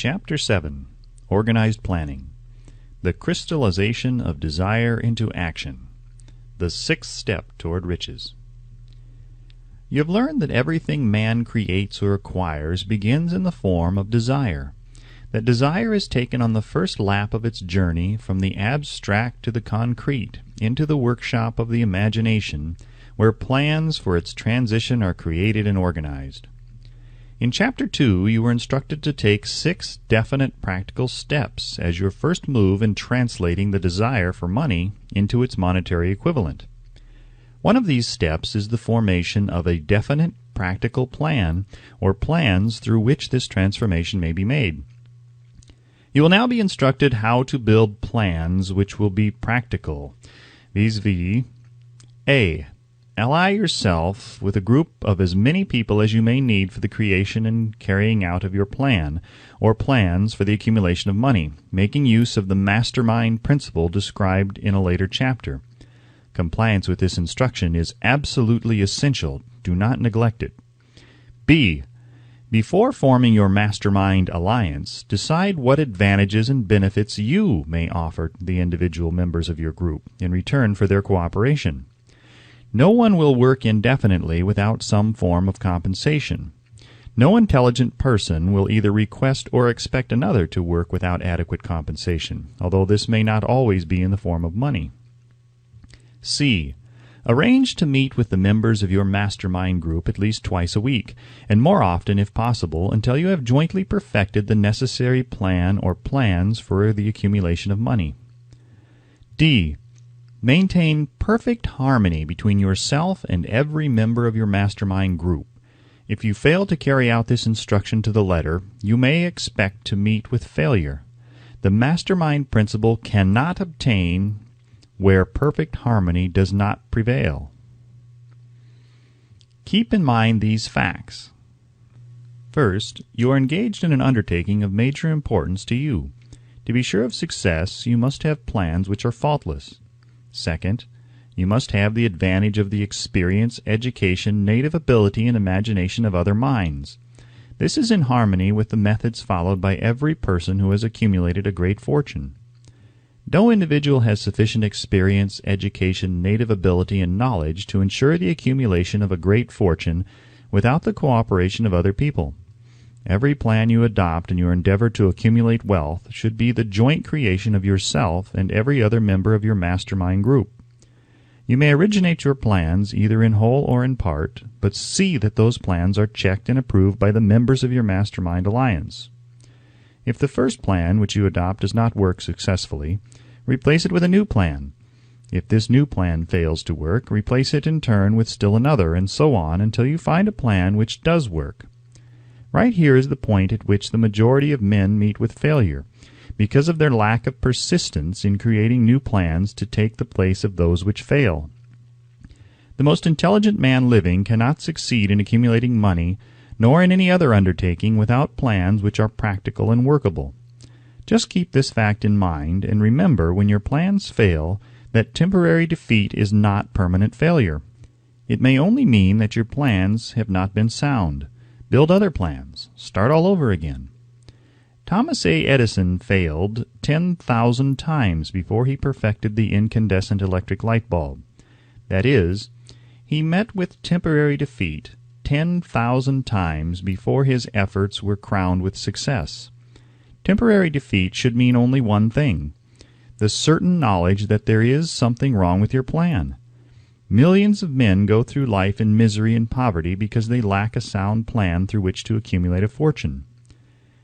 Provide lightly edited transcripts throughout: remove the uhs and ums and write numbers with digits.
Chapter 7. Organized Planning. The Crystallization of Desire into Action. The sixth step toward riches. You have learned that everything man creates or acquires begins in the form of desire. That desire is taken on the first lap of its journey from the abstract to the concrete, into the workshop of the imagination, where plans for its transition are created and organized. In Chapter 2, you were instructed to take 6 definite practical steps as your first move in translating the desire for money into its monetary equivalent. One of these steps is the formation of a definite practical plan, or plans through which this transformation may be made. You will now be instructed how to build plans which will be practical, vis-a-vis A. Ally yourself with a group of as many people as you may need for the creation and carrying out of your plan, or plans for the accumulation of money, making use of the mastermind principle described in a later chapter. Compliance with this instruction is absolutely essential. Do not neglect it. B. Before forming your mastermind alliance, decide what advantages and benefits you may offer the individual members of your group in return for their cooperation. No one will work indefinitely without some form of compensation. No intelligent person will either request or expect another to work without adequate compensation, although this may not always be in the form of money. C. Arrange to meet with the members of your mastermind group at least twice a week, and more often if possible, until you have jointly perfected the necessary plan or plans for the accumulation of money. D. Maintain perfect harmony between yourself and every member of your mastermind group. If you fail to carry out this instruction to the letter, you may expect to meet with failure. The mastermind principle cannot obtain where perfect harmony does not prevail. Keep in mind these facts. First, you are engaged in an undertaking of major importance to you. To be sure of success, you must have plans which are faultless. Second, you must have the advantage of the experience, education, native ability, and imagination of other minds. This is in harmony with the methods followed by every person who has accumulated a great fortune. No individual has sufficient experience, education, native ability, and knowledge to ensure the accumulation of a great fortune without the cooperation of other people. Every plan you adopt in your endeavor to accumulate wealth should be the joint creation of yourself and every other member of your mastermind group. You may originate your plans either in whole or in part, but see that those plans are checked and approved by the members of your mastermind alliance. If the first plan which you adopt does not work successfully, replace it with a new plan. If this new plan fails to work, replace it in turn with still another, and so on until you find a plan which does work. Right here is the point at which the majority of men meet with failure, because of their lack of persistence in creating new plans to take the place of those which fail. The most intelligent man living cannot succeed in accumulating money, nor in any other undertaking, without plans which are practical and workable. Just keep this fact in mind, and remember when your plans fail that temporary defeat is not permanent failure. It may only mean that your plans have not been sound. Build other plans. Start all over again. Thomas A. Edison failed 10,000 times before he perfected the incandescent electric light bulb. That is, he met with temporary defeat 10,000 times before his efforts were crowned with success. Temporary defeat should mean only one thing: the certain knowledge that there is something wrong with your plan. Millions of men go through life in misery and poverty because they lack a sound plan through which to accumulate a fortune.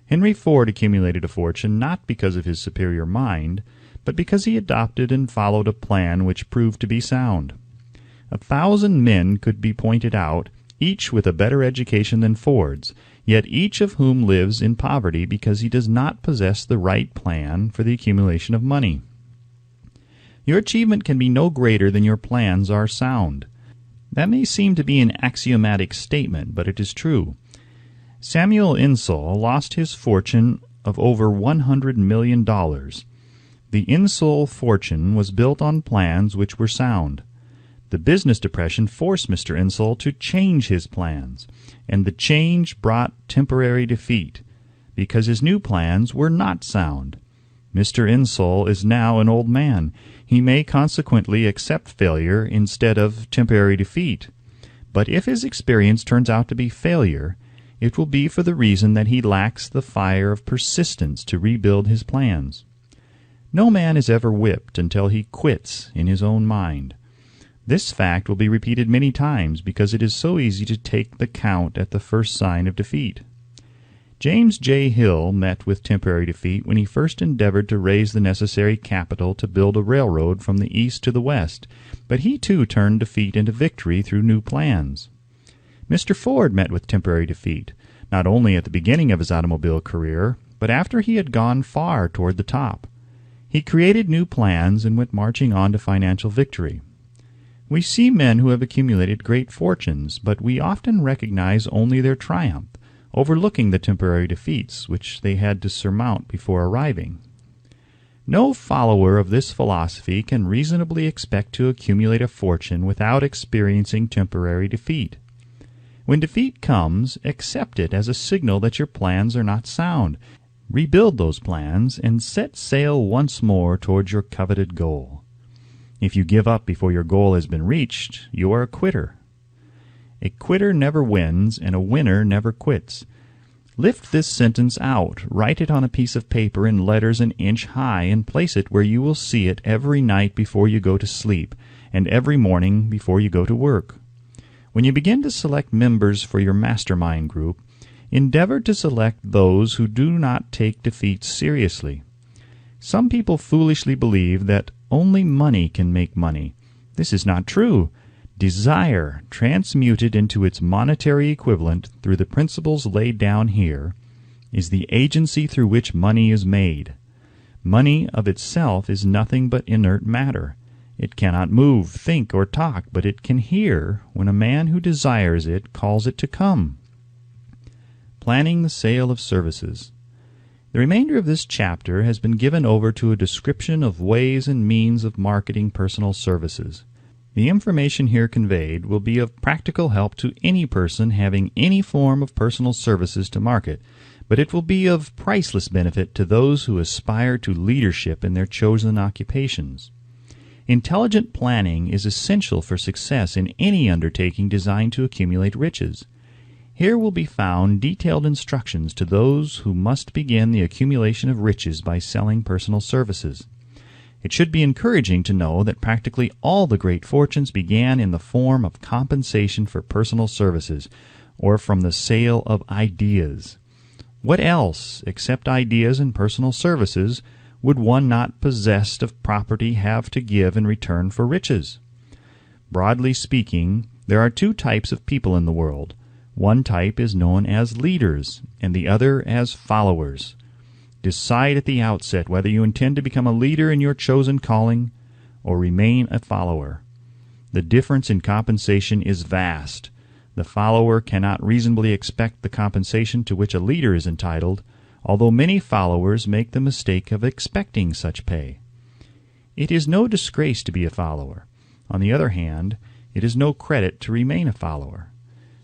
Henry Ford accumulated a fortune not because of his superior mind, but because he adopted and followed a plan which proved to be sound. 1,000 men could be pointed out, each with a better education than Ford's, yet each of whom lives in poverty because he does not possess the right plan for the accumulation of money. Your achievement can be no greater than your plans are sound. That may seem to be an axiomatic statement, but it is true. Samuel Insull lost his fortune of over $100 million. The Insull fortune was built on plans which were sound. The business depression forced Mr. Insull to change his plans, and the change brought temporary defeat. because his new plans were not sound. Mr. Insull is now an old man. He may consequently accept failure instead of temporary defeat. But if his experience turns out to be failure, it will be for the reason that he lacks the fire of persistence to rebuild his plans. No man is ever whipped until he quits in his own mind. This fact will be repeated many times because it is so easy to take the count at the first sign of defeat. James J. Hill met with temporary defeat when he first endeavored to raise the necessary capital to build a railroad from the east to the west, but he too turned defeat into victory through new plans. Mr. Ford met with temporary defeat, not only at the beginning of his automobile career, but after he had gone far toward the top. He created new plans and went marching on to financial victory. We see men who have accumulated great fortunes, but we often recognize only their triumph, overlooking the temporary defeats which they had to surmount before arriving. No follower of this philosophy can reasonably expect to accumulate a fortune without experiencing temporary defeat. When defeat comes, accept it as a signal that your plans are not sound. Rebuild those plans and set sail once more towards your coveted goal. If you give up before your goal has been reached, you are a quitter. A quitter never wins, and a winner never quits. Lift this sentence out, write it on a piece of paper in letters an inch high, and place it where you will see it every night before you go to sleep, and every morning before you go to work. When you begin to select members for your mastermind group, endeavor to select those who do not take defeat seriously. Some people foolishly believe that only money can make money. This is not true. Desire, transmuted into its monetary equivalent through the principles laid down here, is the agency through which money is made. Money of itself is nothing but inert matter. It cannot move, think, or talk, but it can hear when a man who desires it calls it to come. Planning the sale of services. The remainder of this chapter has been given over to a description of ways and means of marketing personal services. The information here conveyed will be of practical help to any person having any form of personal services to market, but it will be of priceless benefit to those who aspire to leadership in their chosen occupations. Intelligent planning is essential for success in any undertaking designed to accumulate riches. Here will be found detailed instructions to those who must begin the accumulation of riches by selling personal services. It should be encouraging to know that practically all the great fortunes began in the form of compensation for personal services, or from the sale of ideas. What else, except ideas and personal services, would one not possessed of property have to give in return for riches? Broadly speaking, there are two types of people in the world. One type is known as leaders, and the other as followers. Decide at the outset whether you intend to become a leader in your chosen calling or remain a follower. The difference in compensation is vast. The follower cannot reasonably expect the compensation to which a leader is entitled, although many followers make the mistake of expecting such pay. It is no disgrace to be a follower. On the other hand, it is no credit to remain a follower.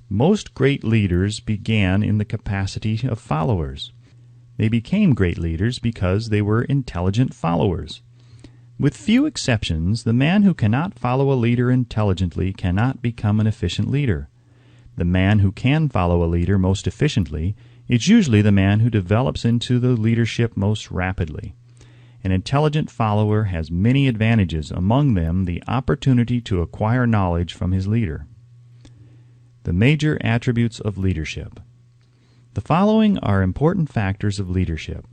Most great leaders began in the capacity of followers. They became great leaders because they were intelligent followers. With few exceptions, the man who cannot follow a leader intelligently cannot become an efficient leader. The man who can follow a leader most efficiently is usually the man who develops into the leadership most rapidly. An intelligent follower has many advantages, among them the opportunity to acquire knowledge from his leader. The major attributes of leadership. The following are important factors of leadership.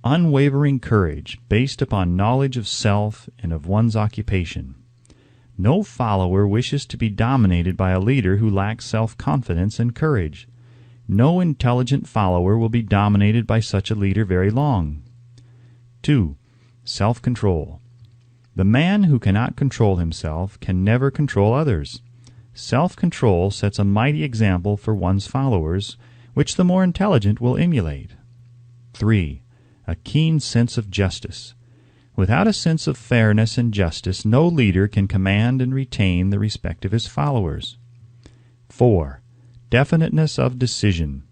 Unwavering courage, based upon knowledge of self and of one's occupation. No follower wishes to be dominated by a leader who lacks self-confidence and courage. No intelligent follower will be dominated by such a leader very long. 2. Self-control. The man who cannot control himself can never control others. Self-control sets a mighty example for one's followers, which the more intelligent will emulate. 3. A keen sense of justice. Without a sense of fairness and justice, no leader can command and retain the respect of his followers. 4. Definiteness of decision.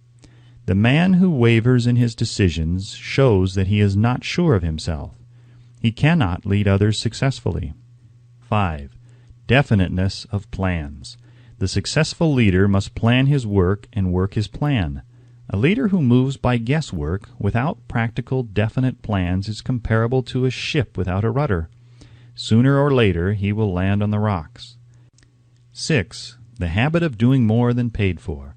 The man who wavers in his decisions shows that he is not sure of himself. He cannot lead others successfully. 5. Definiteness of plans. The successful leader must plan his work and work his plan. A leader who moves by guesswork without practical, definite plans is comparable to a ship without a rudder. Sooner or later he will land on the rocks. 6. The habit of doing more than paid for.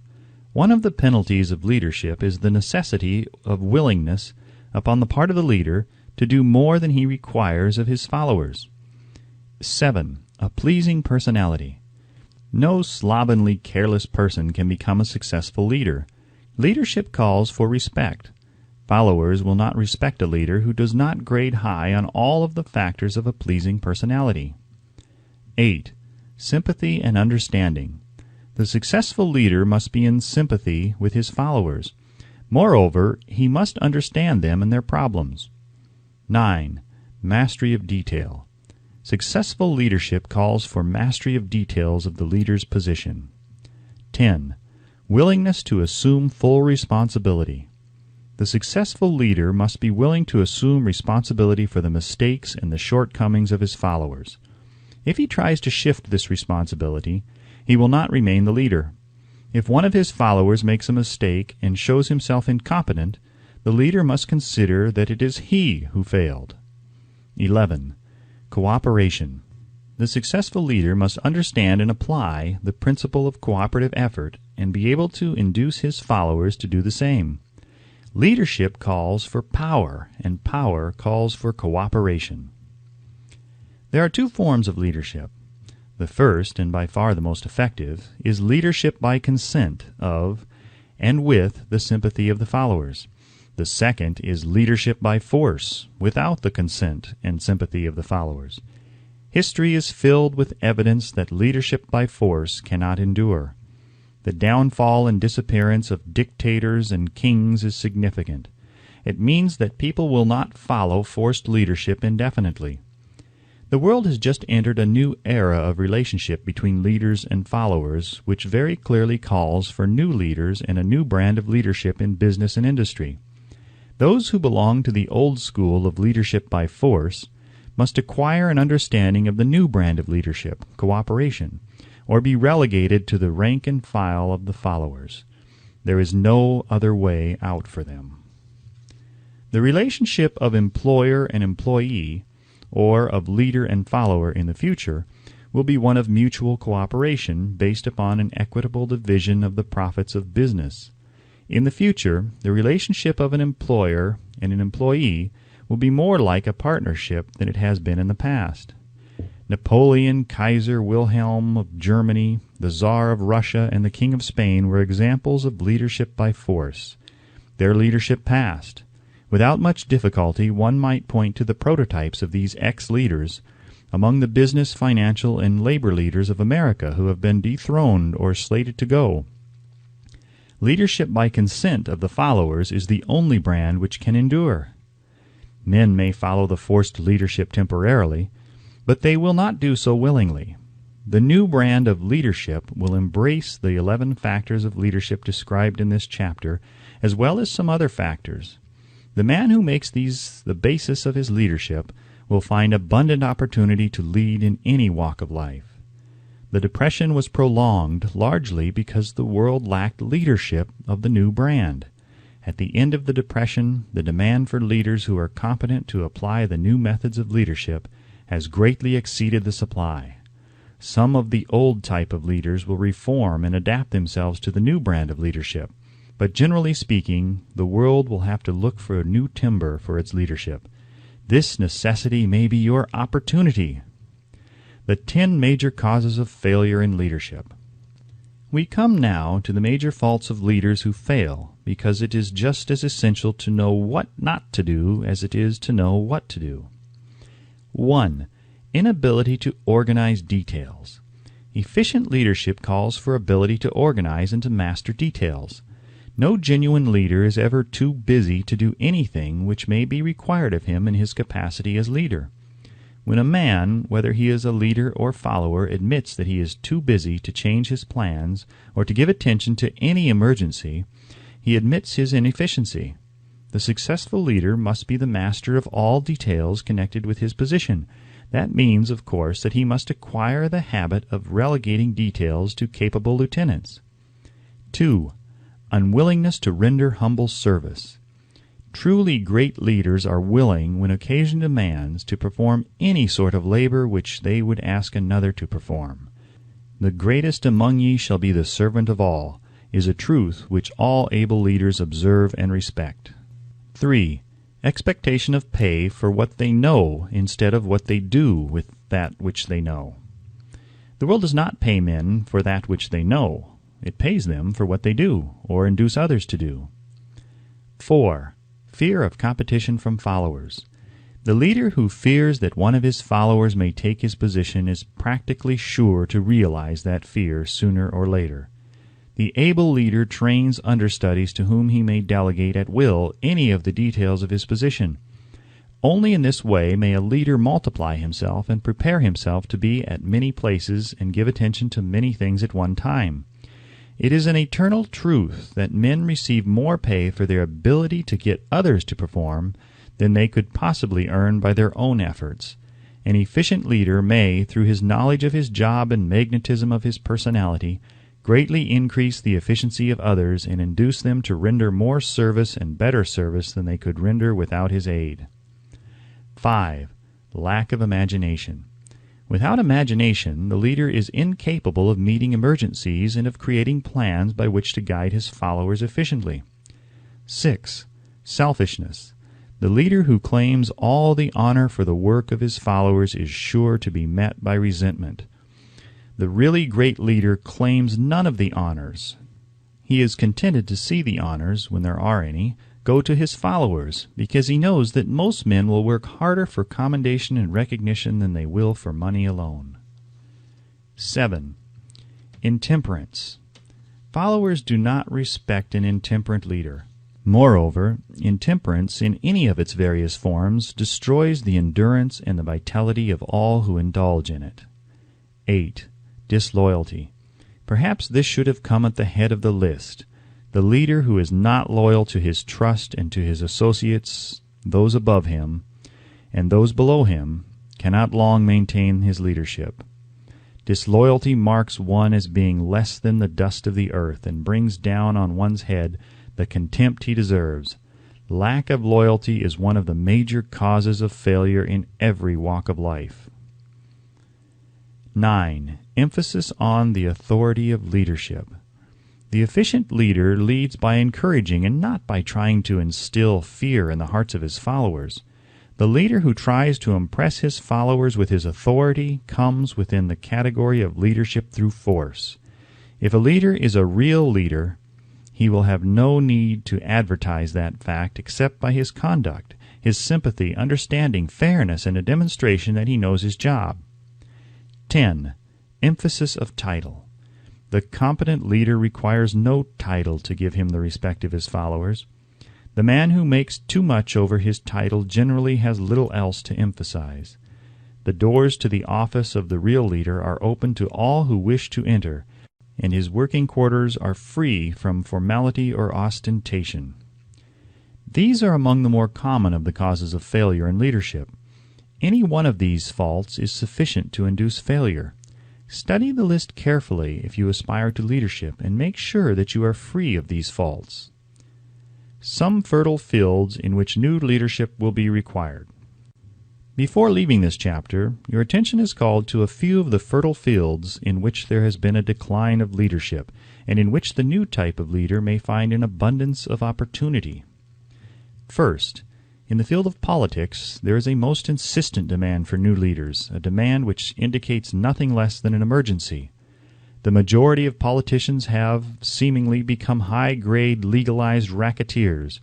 One of the penalties of leadership is the necessity of willingness upon the part of the leader to do more than he requires of his followers. 7. A pleasing personality. No slovenly, careless person can become a successful leader. Leadership calls for respect. Followers will not respect a leader who does not grade high on all of the factors of a pleasing personality. 8. Sympathy and understanding. The successful leader must be in sympathy with his followers. Moreover, he must understand them and their problems. 9. Mastery of detail. Successful leadership calls for mastery of details of the leader's position. 10. Willingness to assume full responsibility. The successful leader must be willing to assume responsibility for the mistakes and the shortcomings of his followers. If he tries to shift this responsibility, he will not remain the leader. If one of his followers makes a mistake and shows himself incompetent, the leader must consider that it is he who failed. 11. Cooperation. The successful leader must understand and apply the principle of cooperative effort and be able to induce his followers to do the same. Leadership calls for power, and power calls for cooperation. There are two forms of leadership. The first, and by far the most effective, is leadership by consent of and with the sympathy of the followers. The second is leadership by force, without the consent and sympathy of the followers. History is filled with evidence that leadership by force cannot endure. The downfall and disappearance of dictators and kings is significant. It means that people will not follow forced leadership indefinitely. The world has just entered a new era of relationship between leaders and followers, which very clearly calls for new leaders and a new brand of leadership in business and industry. Those who belong to the old school of leadership by force must acquire an understanding of the new brand of leadership, cooperation, or be relegated to the rank and file of the followers. There is no other way out for them. The relationship of employer and employee, or of leader and follower in the future, will be one of mutual cooperation based upon an equitable division of the profits of business. In the future, the relationship of an employer and an employee will be more like a partnership than it has been in the past. Napoleon, Kaiser Wilhelm of Germany, the Tsar of Russia, and the King of Spain were examples of leadership by force. Their leadership passed. Without much difficulty, one might point to the prototypes of these ex-leaders among the business, financial, and labor leaders of America who have been dethroned or slated to go. Leadership by consent of the followers is the only brand which can endure. Men may follow the forced leadership temporarily, but they will not do so willingly. The new brand of leadership will embrace the 11 factors of leadership described in this chapter, as well as some other factors. The man who makes these the basis of his leadership will find abundant opportunity to lead in any walk of life. The Depression was prolonged largely because the world lacked leadership of the new brand. At the end of the Depression, the demand for leaders who are competent to apply the new methods of leadership has greatly exceeded the supply. Some of the old type of leaders will reform and adapt themselves to the new brand of leadership. But generally speaking, the world will have to look for a new timber for its leadership. This necessity may be your opportunity. The 10 major causes of failure in leadership. We come now to the major faults of leaders who fail, because it is just as essential to know what not to do as it is to know what to do. 1. Inability to organize details. Efficient leadership calls for ability to organize and to master details. No genuine leader is ever too busy to do anything which may be required of him in his capacity as leader. When a man, whether he is a leader or follower, admits that he is too busy to change his plans or to give attention to any emergency, he admits his inefficiency. The successful leader must be the master of all details connected with his position. That means, of course, that he must acquire the habit of relegating details to capable lieutenants. 2. Unwillingness to render humble service. Truly great leaders are willing, when occasion demands, to perform any sort of labor which they would ask another to perform. The greatest among ye shall be the servant of all, is a truth which all able leaders observe and respect. 3. Expectation of pay for what they know instead of what they do with that which they know. The world does not pay men for that which they know. It pays them for what they do, or induce others to do. 4. Fear of competition from followers. The leader who fears that one of his followers may take his position is practically sure to realize that fear sooner or later. The able leader trains understudies to whom he may delegate at will any of the details of his position. Only in this way may a leader multiply himself and prepare himself to be at many places and give attention to many things at one time. It is an eternal truth that men receive more pay for their ability to get others to perform than they could possibly earn by their own efforts. An efficient leader may, through his knowledge of his job and magnetism of his personality, greatly increase the efficiency of others and induce them to render more service and better service than they could render without his aid. 5. Lack of imagination. Without imagination, the leader is incapable of meeting emergencies and of creating plans by which to guide his followers efficiently. 6. Selfishness. The leader who claims all the honor for the work of his followers is sure to be met by resentment. The really great leader claims none of the honors. He is contented to see the honors, when there are any, go to his followers, because he knows that most men will work harder for commendation and recognition than they will for money alone. 7. Intemperance. Followers do not respect an intemperate leader. Moreover, intemperance in any of its various forms destroys the endurance and the vitality of all who indulge in it. 8. Disloyalty. Perhaps this should have come at the head of the list. The leader who is not loyal to his trust and to his associates, those above him, and those below him, cannot long maintain his leadership. Disloyalty marks one as being less than the dust of the earth, and brings down on one's head the contempt he deserves. Lack of loyalty is one of the major causes of failure in every walk of life. 9. Emphasis on the authority of leadership. The efficient leader leads by encouraging and not by trying to instill fear in the hearts of his followers. The leader who tries to impress his followers with his authority comes within the category of leadership through force. If a leader is a real leader, he will have no need to advertise that fact except by his conduct, his sympathy, understanding, fairness, and a demonstration that he knows his job. 10. Emphasis of title. The competent leader requires no title to give him the respect of his followers. The man who makes too much over his title generally has little else to emphasize. The doors to the office of the real leader are open to all who wish to enter, and his working quarters are free from formality or ostentation. These are among the more common of the causes of failure in leadership. Any one of these faults is sufficient to induce failure. Study the list carefully if you aspire to leadership, and make sure that you are free of these faults. Some fertile fields in which new leadership will be required. Before leaving this chapter, your attention is called to a few of the fertile fields in which there has been a decline of leadership, and in which the new type of leader may find an abundance of opportunity. First, in the field of politics, there is a most insistent demand for new leaders, a demand which indicates nothing less than an emergency. The majority of politicians have, seemingly, become high-grade legalized racketeers.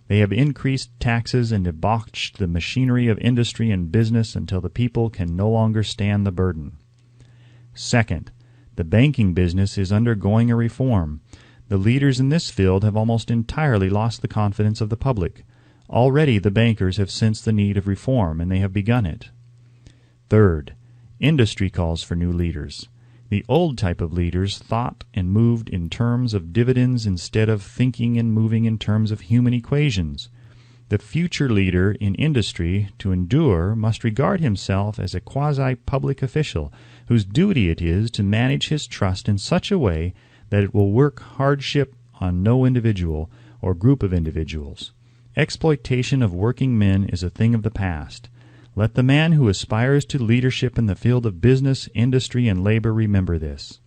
They have increased taxes and debauched the machinery of industry and business until the people can no longer stand the burden. Second, the banking business is undergoing a reform. The leaders in this field have almost entirely lost the confidence of the public. Already the bankers have sensed the need of reform, and they have begun it. Third, industry calls for new leaders. The old type of leaders thought and moved in terms of dividends instead of thinking and moving in terms of human equations. The future leader in industry, to endure, must regard himself as a quasi-public official whose duty it is to manage his trust in such a way that it will work hardship on no individual or group of individuals. Exploitation of working men is a thing of the past. Let the man who aspires to leadership in the field of business, industry, and labor remember this.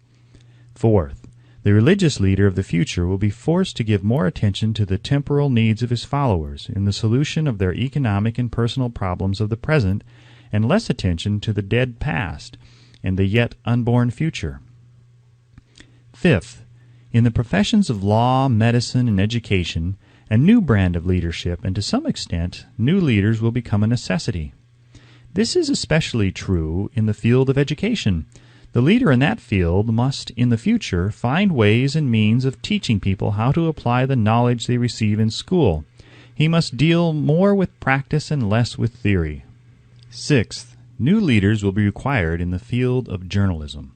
Fourth, the religious leader of the future will be forced to give more attention to the temporal needs of his followers in the solution of their economic and personal problems of the present, and less attention to the dead past and the yet unborn future. Fifth, in the professions of law, medicine, and education, a new brand of leadership, and to some extent, new leaders will become a necessity. This is especially true in the field of education. The leader in that field must, in the future, find ways and means of teaching people how to apply the knowledge they receive in school. He must deal more with practice and less with theory. Sixth, new leaders will be required in the field of journalism.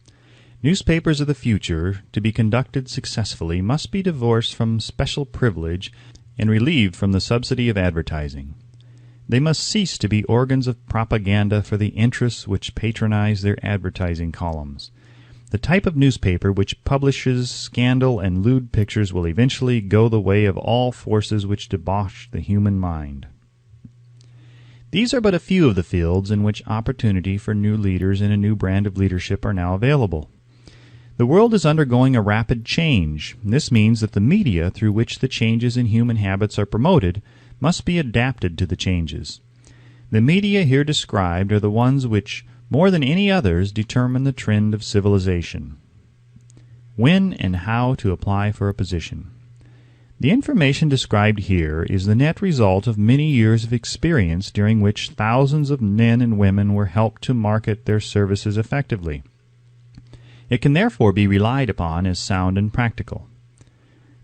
Newspapers of the future, to be conducted successfully, must be divorced from special privilege and relieved from the subsidy of advertising. They must cease to be organs of propaganda for the interests which patronize their advertising columns. The type of newspaper which publishes scandal and lewd pictures will eventually go the way of all forces which debauch the human mind. These are but a few of the fields in which opportunity for new leaders and a new brand of leadership are now available. The world is undergoing a rapid change. This means that the media through which the changes in human habits are promoted must be adapted to the changes. The media here described are the ones which, more than any others, determine the trend of civilization. When and how to apply for a position. The information described here is the net result of many years of experience during which thousands of men and women were helped to market their services effectively. It can therefore be relied upon as sound and practical.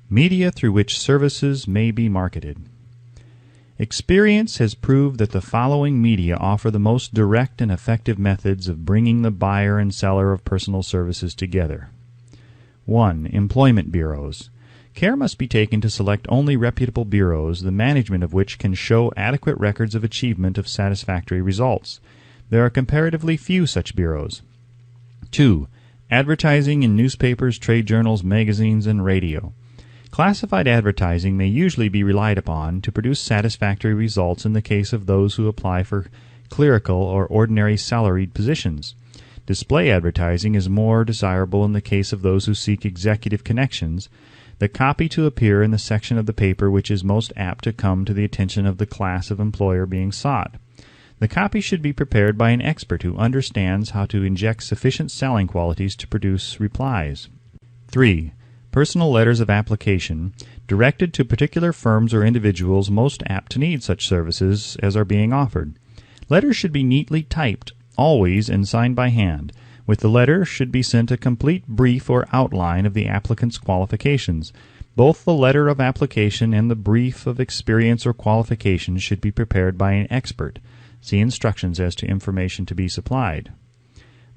Media through which services may be marketed. Experience has proved that the following media offer the most direct and effective methods of bringing the buyer and seller of personal services together. 1. Employment bureaus. Care must be taken to select only reputable bureaus, the management of which can show adequate records of achievement of satisfactory results. There are comparatively few such bureaus. 2. Advertising in newspapers, trade journals, magazines, and radio. Classified advertising may usually be relied upon to produce satisfactory results in the case of those who apply for clerical or ordinary salaried positions. Display advertising is more desirable in the case of those who seek executive connections. The copy to appear in the section of the paper which is most apt to come to the attention of the class of employer being sought. The copy should be prepared by an expert who understands how to inject sufficient selling qualities to produce replies. 3. Personal letters of application, directed to particular firms or individuals most apt to need such services as are being offered. Letters should be neatly typed, always, and signed by hand. With the letter should be sent a complete brief or outline of the applicant's qualifications. Both the letter of application and the brief of experience or qualifications should be prepared by an expert. See instructions as to information to be supplied.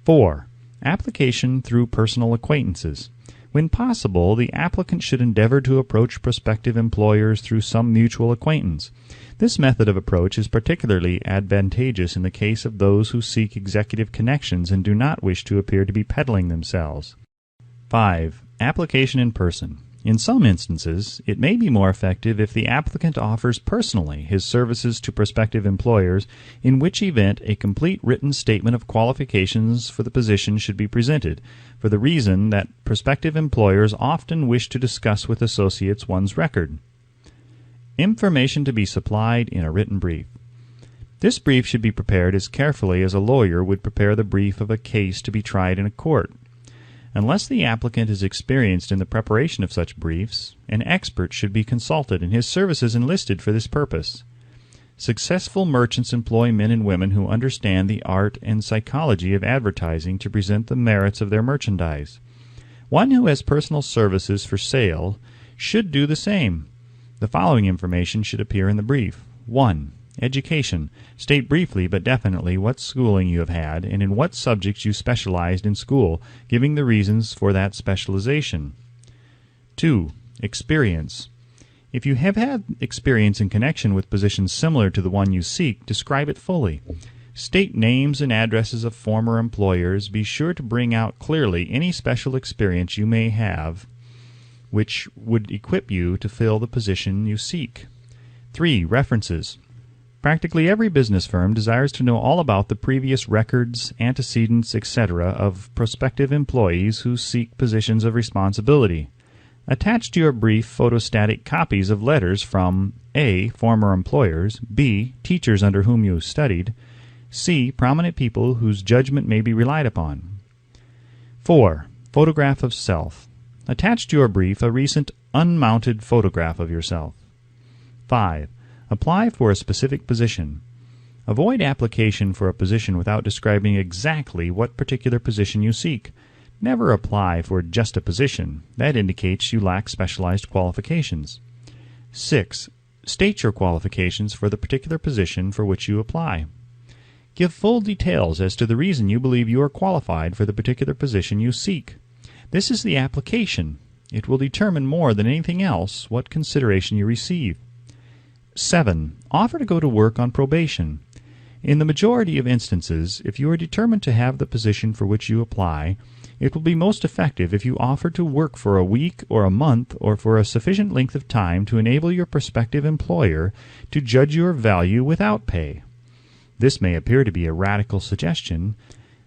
4. Application through personal acquaintances. When possible, the applicant should endeavor to approach prospective employers through some mutual acquaintance. This method of approach is particularly advantageous in the case of those who seek executive connections and do not wish to appear to be peddling themselves. 5. Application in person. In some instances, it may be more effective if the applicant offers personally his services to prospective employers, in which event a complete written statement of qualifications for the position should be presented, for the reason that prospective employers often wish to discuss with associates one's record. Information to be supplied in a written brief. This brief should be prepared as carefully as a lawyer would prepare the brief of a case to be tried in a court. Unless the applicant is experienced in the preparation of such briefs, an expert should be consulted and his services enlisted for this purpose. Successful merchants employ men and women who understand the art and psychology of advertising to present the merits of their merchandise. One who has personal services for sale should do the same. The following information should appear in the brief. 1. Education. State briefly but definitely what schooling you have had and in what subjects you specialized in school, giving the reasons for that specialization. 2. Experience. If you have had experience in connection with positions similar to the one you seek, describe it fully. State names and addresses of former employers. Be sure to bring out clearly any special experience you may have which would equip you to fill the position you seek. 3. References. Practically every business firm desires to know all about the previous records, antecedents, etc. of prospective employees who seek positions of responsibility. Attach to your brief photostatic copies of letters from A. Former employers, B. Teachers under whom you studied, C. Prominent people whose judgment may be relied upon. 4. Photograph of self. Attach to your brief a recent unmounted photograph of yourself. 5. Apply for a specific position. Avoid application for a position without describing exactly what particular position you seek. Never apply for just a position. That indicates you lack specialized qualifications. 6. State your qualifications for the particular position for which you apply. Give full details as to the reason you believe you are qualified for the particular position you seek. This is the application. It will determine more than anything else what consideration you receive. 7. Offer to go to work on probation. In the majority of instances, if you are determined to have the position for which you apply, it will be most effective if you offer to work for a week or a month or for a sufficient length of time to enable your prospective employer to judge your value without pay. This may appear to be a radical suggestion,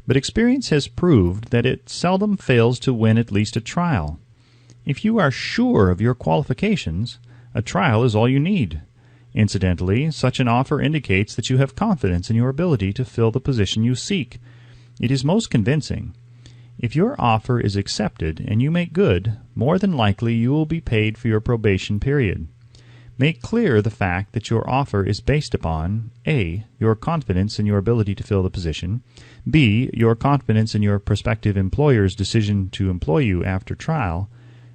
but experience has proved that it seldom fails to win at least a trial. If you are sure of your qualifications, a trial is all you need. Incidentally, such an offer indicates that you have confidence in your ability to fill the position you seek. It is most convincing. If your offer is accepted and you make good, more than likely you will be paid for your probation period. Make clear the fact that your offer is based upon A. Your confidence in your ability to fill the position, B. Your confidence in your prospective employer's decision to employ you after trial,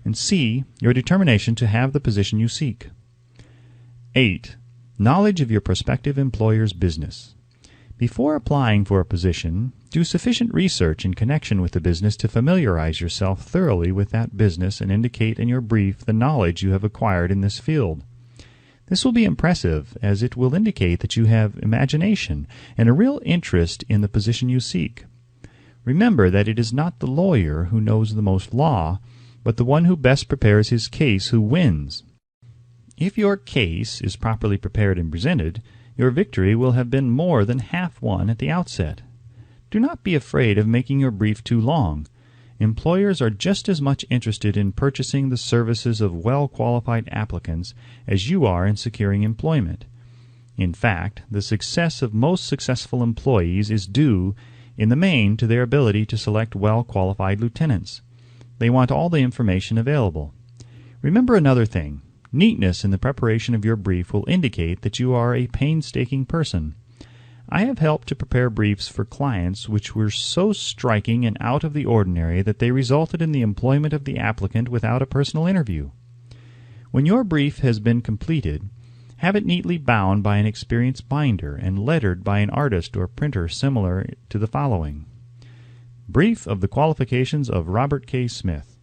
and C. Your determination to have the position you seek. 8. Knowledge of your prospective employer's business. Before applying for a position, do sufficient research in connection with the business to familiarize yourself thoroughly with that business and indicate in your brief the knowledge you have acquired in this field. This will be impressive, as it will indicate that you have imagination and a real interest in the position you seek. Remember that it is not the lawyer who knows the most law, but the one who best prepares his case who wins. If your case is properly prepared and presented, your victory will have been more than half won at the outset. Do not be afraid of making your brief too long. Employers are just as much interested in purchasing the services of well-qualified applicants as you are in securing employment. In fact, the success of most successful employees is due, in the main, to their ability to select well-qualified lieutenants. They want all the information available. Remember another thing. Neatness in the preparation of your brief will indicate that you are a painstaking person. I have helped to prepare briefs for clients which were so striking and out of the ordinary that they resulted in the employment of the applicant without a personal interview. When your brief has been completed, have it neatly bound by an experienced binder and lettered by an artist or printer similar to the following. Brief of the qualifications of Robert K. Smith,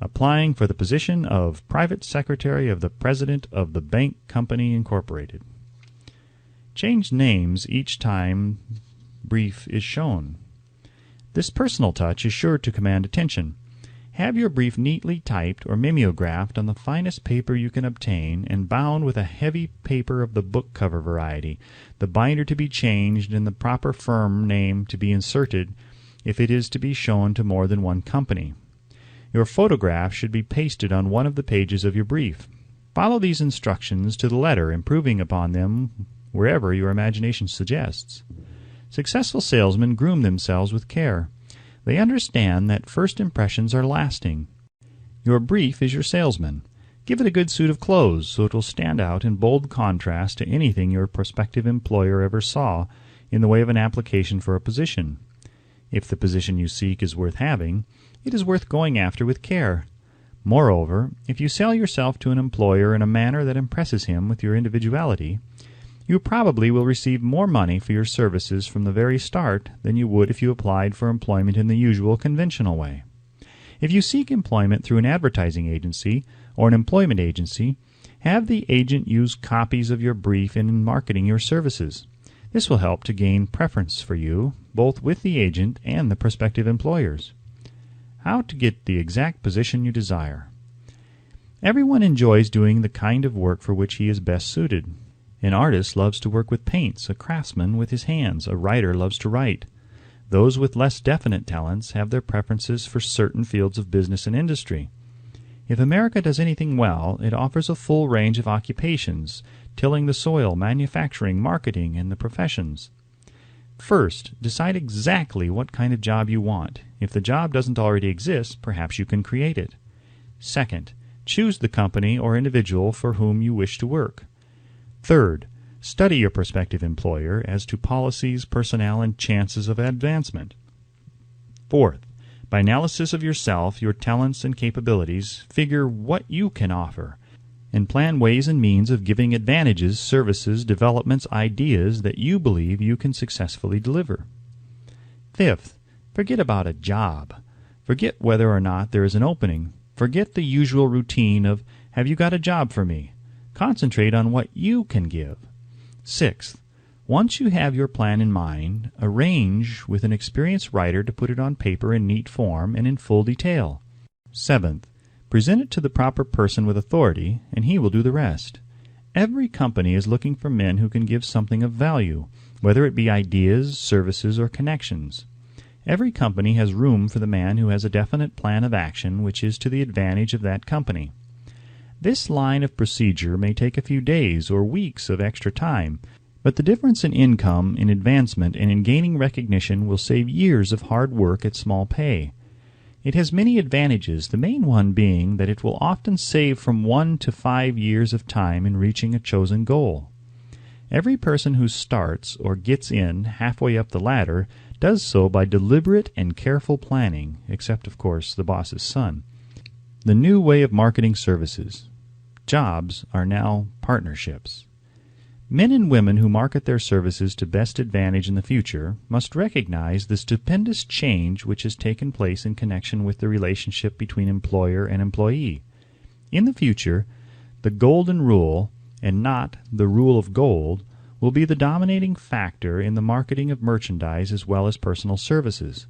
applying for the position of Private Secretary of the President of the Bank Company, Incorporated. Change names each time brief is shown. This personal touch is sure to command attention. Have your brief neatly typed or mimeographed on the finest paper you can obtain and bound with a heavy paper of the book cover variety, the binder to be changed and the proper firm name to be inserted if it is to be shown to more than one company. Your photograph should be pasted on one of the pages of your brief. Follow these instructions to the letter, improving upon them wherever your imagination suggests. Successful salesmen groom themselves with care. They understand that first impressions are lasting. Your brief is your salesman. Give it a good suit of clothes so it will stand out in bold contrast to anything your prospective employer ever saw in the way of an application for a position. If the position you seek is worth having, it is worth going after with care. Moreover, if you sell yourself to an employer in a manner that impresses him with your individuality, You probably will receive more money for your services from the very start than you would if you applied for employment in the usual conventional way. If you seek employment through an advertising agency or an employment agency, have the agent use copies of your brief in marketing your services. This will help to gain preference for you, both with the agent and the prospective employers. How to get the exact position you desire. Everyone enjoys doing the kind of work for which he is best suited. An artist loves to work with paints, a craftsman with his hands, a writer loves to write. Those with less definite talents have their preferences for certain fields of business and industry. If America does anything well, it offers a full range of occupations, tilling the soil, manufacturing, marketing, and the professions. First, decide exactly what kind of job you want. If the job doesn't already exist, perhaps you can create it. Second, choose the company or individual for whom you wish to work. Third, study your prospective employer as to policies, personnel, and chances of advancement. Fourth, by analysis of yourself, your talents and capabilities, figure what you can offer, and plan ways and means of giving advantages, services, developments, ideas that you believe you can successfully deliver. Fifth, forget about a job. Forget whether or not there is an opening. Forget the usual routine of, have you got a job for me? Concentrate on what you can give. Sixth, once you have your plan in mind, arrange with an experienced writer to put it on paper in neat form and in full detail. Seventh, present it to the proper person with authority, and he will do the rest. Every company is looking for men who can give something of value, whether it be ideas, services, or connections. Every company has room for the man who has a definite plan of action which is to the advantage of that company. This line of procedure may take a few days or weeks of extra time, but the difference in income, in advancement, and in gaining recognition will save years of hard work at small pay. It has many advantages, the main one being that it will often save from 1 to 5 years of time in reaching a chosen goal. Every person who starts or gets in halfway up the ladder does so by deliberate and careful planning, except, of course, the boss's son. The new way of marketing services. Jobs are now partnerships. Men and women who market their services to best advantage in the future must recognize the stupendous change which has taken place in connection with the relationship between employer and employee. In the future, the golden rule, and not the rule of gold, will be the dominating factor in the marketing of merchandise as well as personal services.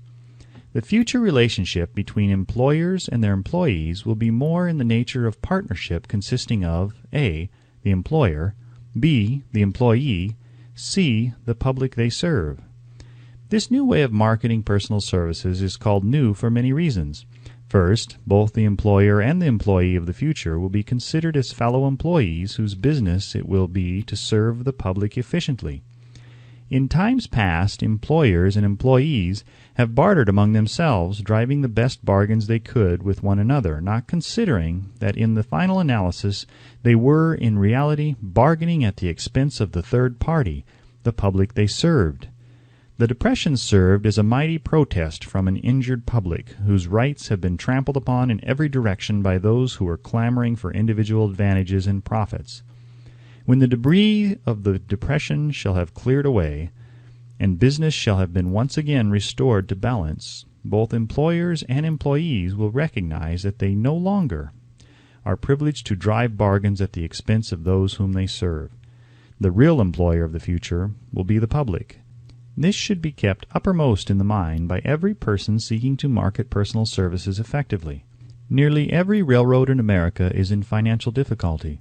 The future relationship between employers and their employees will be more in the nature of partnership consisting of A. the employer, B. the employee, C. the public they serve. This new way of marketing personal services is called new for many reasons. First, both the employer and the employee of the future will be considered as fellow employees whose business it will be to serve the public efficiently. In times past, employers and employees have bartered among themselves, driving the best bargains they could with one another, not considering that in the final analysis they were in reality bargaining at the expense of the third party, the public they served. The Depression served as a mighty protest from an injured public, whose rights have been trampled upon in every direction by those who are clamoring for individual advantages and profits. When the debris of the Depression shall have cleared away, and business shall have been once again restored to balance, both employers and employees will recognize that they no longer are privileged to drive bargains at the expense of those whom they serve. The real employer of the future will be the public. This should be kept uppermost in the mind by every person seeking to market personal services effectively. Nearly every railroad in America is in financial difficulty.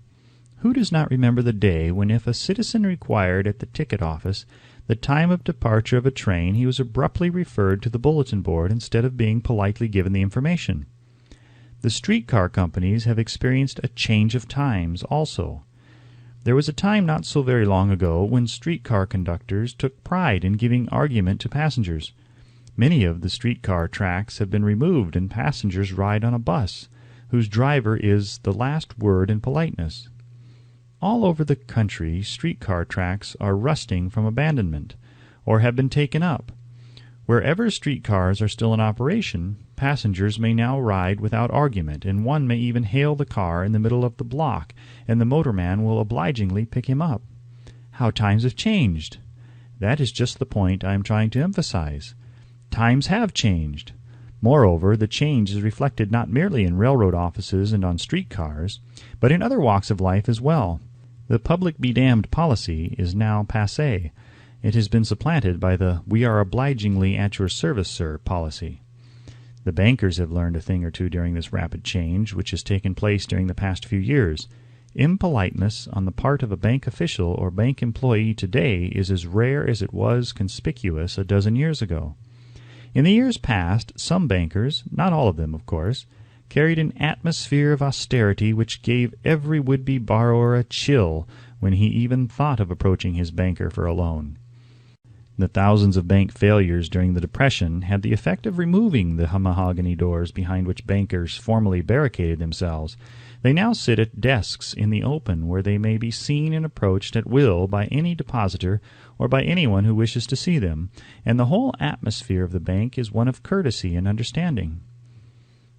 Who does not remember the day when if a citizen required at the ticket office the time of departure of a train, he was abruptly referred to the bulletin board instead of being politely given the information? The streetcar companies have experienced a change of times also. There was a time not so very long ago when streetcar conductors took pride in giving argument to passengers. Many of the streetcar tracks have been removed and passengers ride on a bus, whose driver is the last word in politeness. All over the country, streetcar tracks are rusting from abandonment, or have been taken up. Wherever streetcars are still in operation, passengers may now ride without argument, and one may even hail the car in the middle of the block, and the motorman will obligingly pick him up. How times have changed! That is just the point I am trying to emphasize. Times have changed. Moreover, the change is reflected not merely in railroad offices and on streetcars, but in other walks of life as well. The public be damned policy is now passé. It has been supplanted by the "we are obligingly at your service, sir" policy. The bankers have learned a thing or two during this rapid change which has taken place during the past few years. Impoliteness on the part of a bank official or bank employee today is as rare as it was conspicuous a dozen years ago. In the years past, some bankers, not all of them, of course, carried an atmosphere of austerity which gave every would-be borrower a chill when he even thought of approaching his banker for a loan. The thousands of bank failures during the Depression had the effect of removing the mahogany doors behind which bankers formerly barricaded themselves. They now sit at desks in the open where they may be seen and approached at will by any depositor or by anyone who wishes to see them, and the whole atmosphere of the bank is one of courtesy and understanding.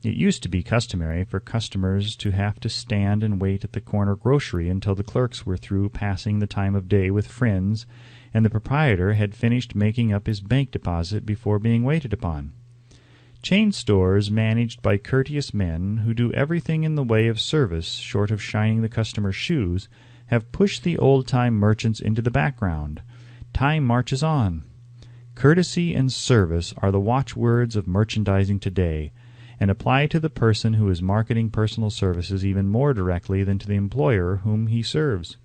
It used to be customary for customers to have to stand and wait at the corner grocery until the clerks were through passing the time of day with friends, and the proprietor had finished making up his bank deposit before being waited upon. Chain stores managed by courteous men who do everything in the way of service short of shining the customer's shoes have pushed the old-time merchants into the background. Time marches on. Courtesy and service are the watchwords of merchandising today, and apply to the person who is marketing personal services even more directly than to the employer whom he serves.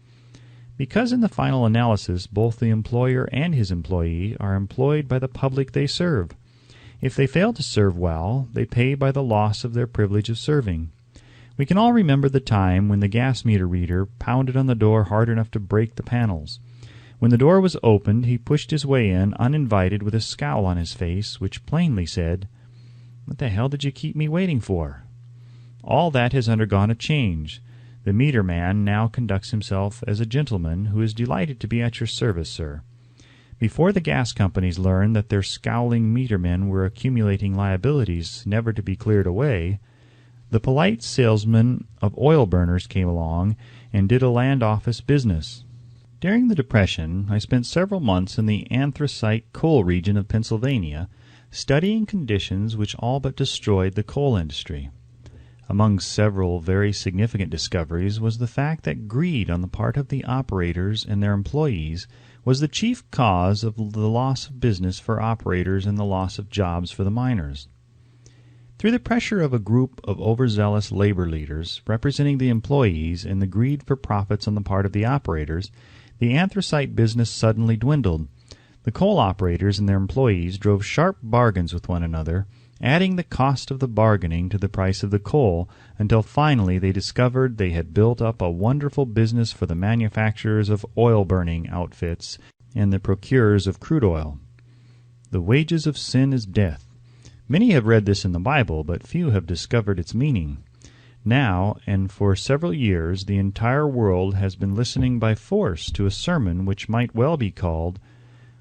Because in the final analysis both the employer and his employee are employed by the public they serve. If they fail to serve well, they pay by the loss of their privilege of serving. We can all remember the time when the gas meter reader pounded on the door hard enough to break the panels. When the door was opened, he pushed his way in uninvited with a scowl on his face, which plainly said, "What the hell did you keep me waiting for?" All that has undergone a change. The meter man now conducts himself as a gentleman who is delighted to be at your service, sir. Before the gas companies learned that their scowling meter men were accumulating liabilities never to be cleared away, the polite salesman of oil burners came along and did a land office business. During the Depression, I spent several months in the anthracite coal region of Pennsylvania, studying conditions which all but destroyed the coal industry. Among several very significant discoveries was the fact that greed on the part of the operators and their employees was the chief cause of the loss of business for operators and the loss of jobs for the miners. Through the pressure of a group of overzealous labor leaders representing the employees and the greed for profits on the part of the operators, the anthracite business suddenly dwindled. The coal operators and their employees drove sharp bargains with one another, adding the cost of the bargaining to the price of the coal, until finally they discovered they had built up a wonderful business for the manufacturers of oil-burning outfits and the procurers of crude oil. The wages of sin is death. Many have read this in the Bible, but few have discovered its meaning. Now, and for several years, the entire world has been listening by force to a sermon which might well be called,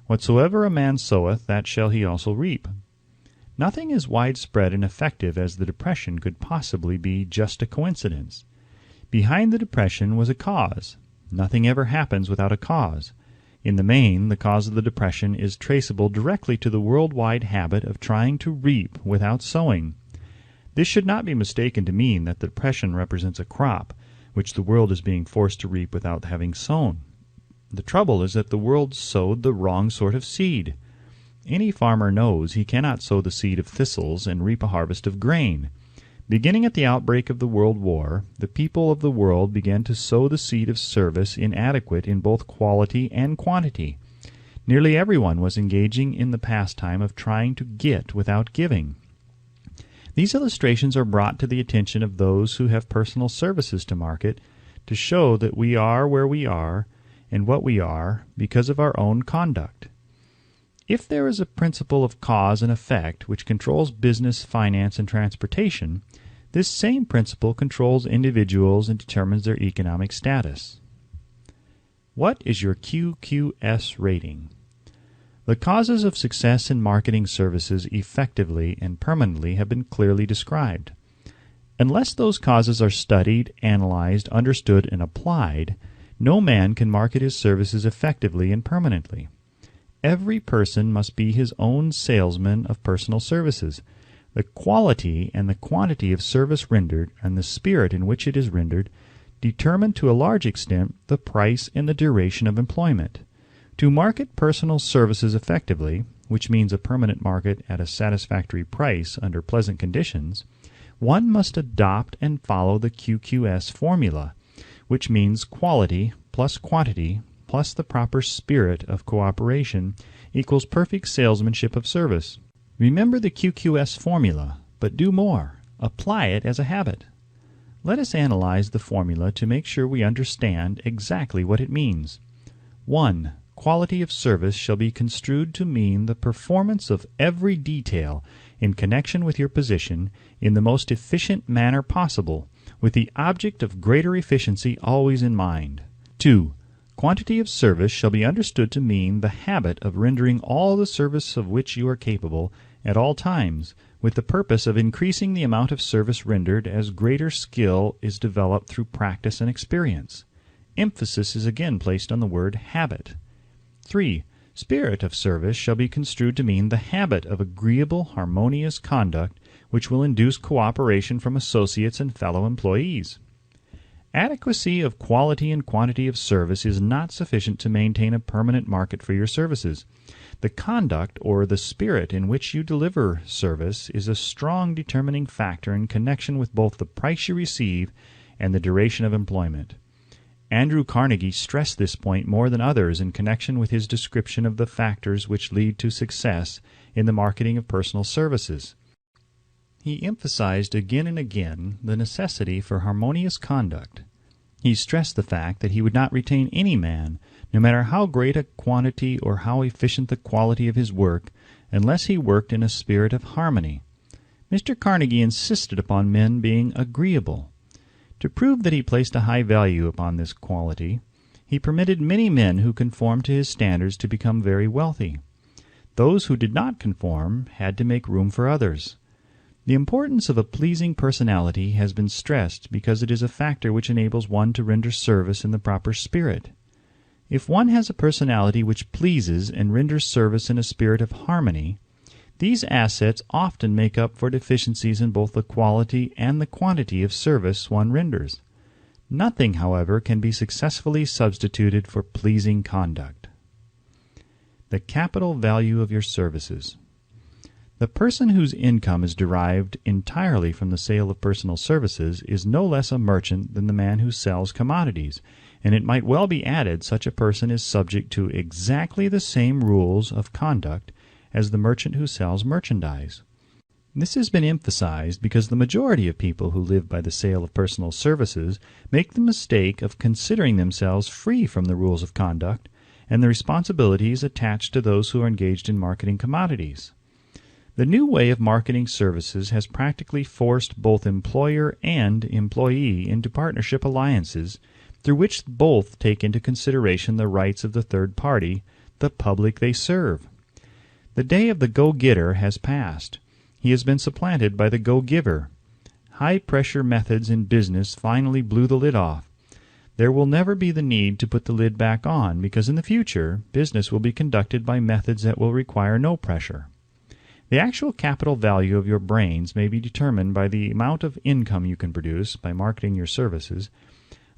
"Whatsoever a man soweth, that shall he also reap." Nothing as widespread and effective as the Depression could possibly be just a coincidence. Behind the Depression was a cause. Nothing ever happens without a cause. In the main, the cause of the Depression is traceable directly to the worldwide habit of trying to reap without sowing. This should not be mistaken to mean that the Depression represents a crop, which the world is being forced to reap without having sown. The trouble is that the world sowed the wrong sort of seed. Any farmer knows he cannot sow the seed of thistles and reap a harvest of grain. Beginning at the outbreak of the World War, the people of the world began to sow the seed of service inadequate in both quality and quantity. Nearly everyone was engaging in the pastime of trying to get without giving. These illustrations are brought to the attention of those who have personal services to market to show that we are where we are and what we are because of our own conduct. If there is a principle of cause and effect which controls business, finance, and transportation, this same principle controls individuals and determines their economic status. What is your QQS rating? The causes of success in marketing services effectively and permanently have been clearly described. Unless those causes are studied, analyzed, understood, and applied, No man can market his services effectively and permanently. Every person must be his own salesman of personal services. The quality and the quantity of service rendered, and the spirit in which it is rendered, determine to a large extent the price and the duration of employment. To market personal services effectively, which means a permanent market at a satisfactory price under pleasant conditions, one must adopt and follow the QQS formula, which means quality plus quantity plus the proper spirit of cooperation equals perfect salesmanship of service. Remember the QQS formula, but do more. Apply it as a habit. Let us analyze the formula to make sure we understand exactly what it means. 1. Quality of service shall be construed to mean the performance of every detail in connection with your position in the most efficient manner possible, with the object of greater efficiency always in mind. 2. Quantity of service shall be understood to mean the habit of rendering all the service of which you are capable at all times, with the purpose of increasing the amount of service rendered as greater skill is developed through practice and experience. Emphasis is again placed on the word habit. 3. Spirit of service shall be construed to mean the habit of agreeable, harmonious conduct which will induce cooperation from associates and fellow employees. Adequacy of quality and quantity of service is not sufficient to maintain a permanent market for your services. The conduct or the spirit in which you deliver service is a strong determining factor in connection with both the price you receive and the duration of employment. Andrew Carnegie stressed this point more than others in connection with his description of the factors which lead to success in the marketing of personal services. He emphasized again and again the necessity for harmonious conduct. He stressed the fact that he would not retain any man, no matter how great a quantity or how efficient the quality of his work, unless he worked in a spirit of harmony. Mr. Carnegie insisted upon men being agreeable. To prove that he placed a high value upon this quality, he permitted many men who conformed to his standards to become very wealthy. Those who did not conform had to make room for others. The importance of a pleasing personality has been stressed because it is a factor which enables one to render service in the proper spirit. If one has a personality which pleases and renders service in a spirit of harmony, these assets often make up for deficiencies in both the quality and the quantity of service one renders. Nothing, however, can be successfully substituted for pleasing conduct. The capital value of your services. The person whose income is derived entirely from the sale of personal services is no less a merchant than the man who sells commodities, and it might well be added such a person is subject to exactly the same rules of conduct as the merchant who sells merchandise. This has been emphasized because the majority of people who live by the sale of personal services make the mistake of considering themselves free from the rules of conduct and the responsibilities attached to those who are engaged in marketing commodities. The new way of marketing services has practically forced both employer and employee into partnership alliances through which both take into consideration the rights of the third party, the public they serve. The day of the go-getter has passed. He has been supplanted by the go-giver. High-pressure methods in business finally blew the lid off. There will never be the need to put the lid back on because in the future, business will be conducted by methods that will require no pressure. The actual capital value of your brains may be determined by the amount of income you can produce by marketing your services.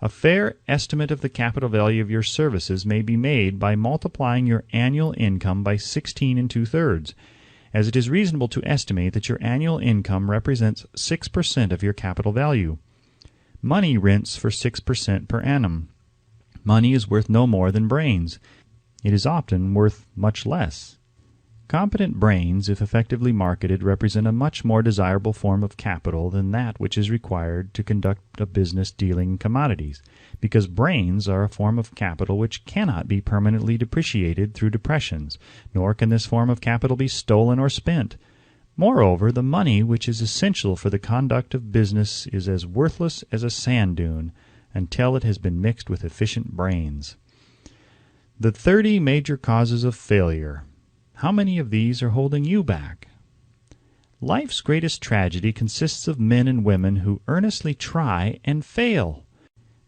A fair estimate of the capital value of your services may be made by multiplying your annual income by 16 2/3, as it is reasonable to estimate that your annual income represents 6% of your capital value. Money rents for 6% per annum. Money is worth no more than brains. It is often worth much less. Competent brains, if effectively marketed, represent a much more desirable form of capital than that which is required to conduct a business dealing in commodities, because brains are a form of capital which cannot be permanently depreciated through depressions, nor can this form of capital be stolen or spent. Moreover, the money which is essential for the conduct of business is as worthless as a sand dune until it has been mixed with efficient brains. The 30 major causes of failure. How many of these are holding you back? Life's greatest tragedy consists of men and women who earnestly try and fail.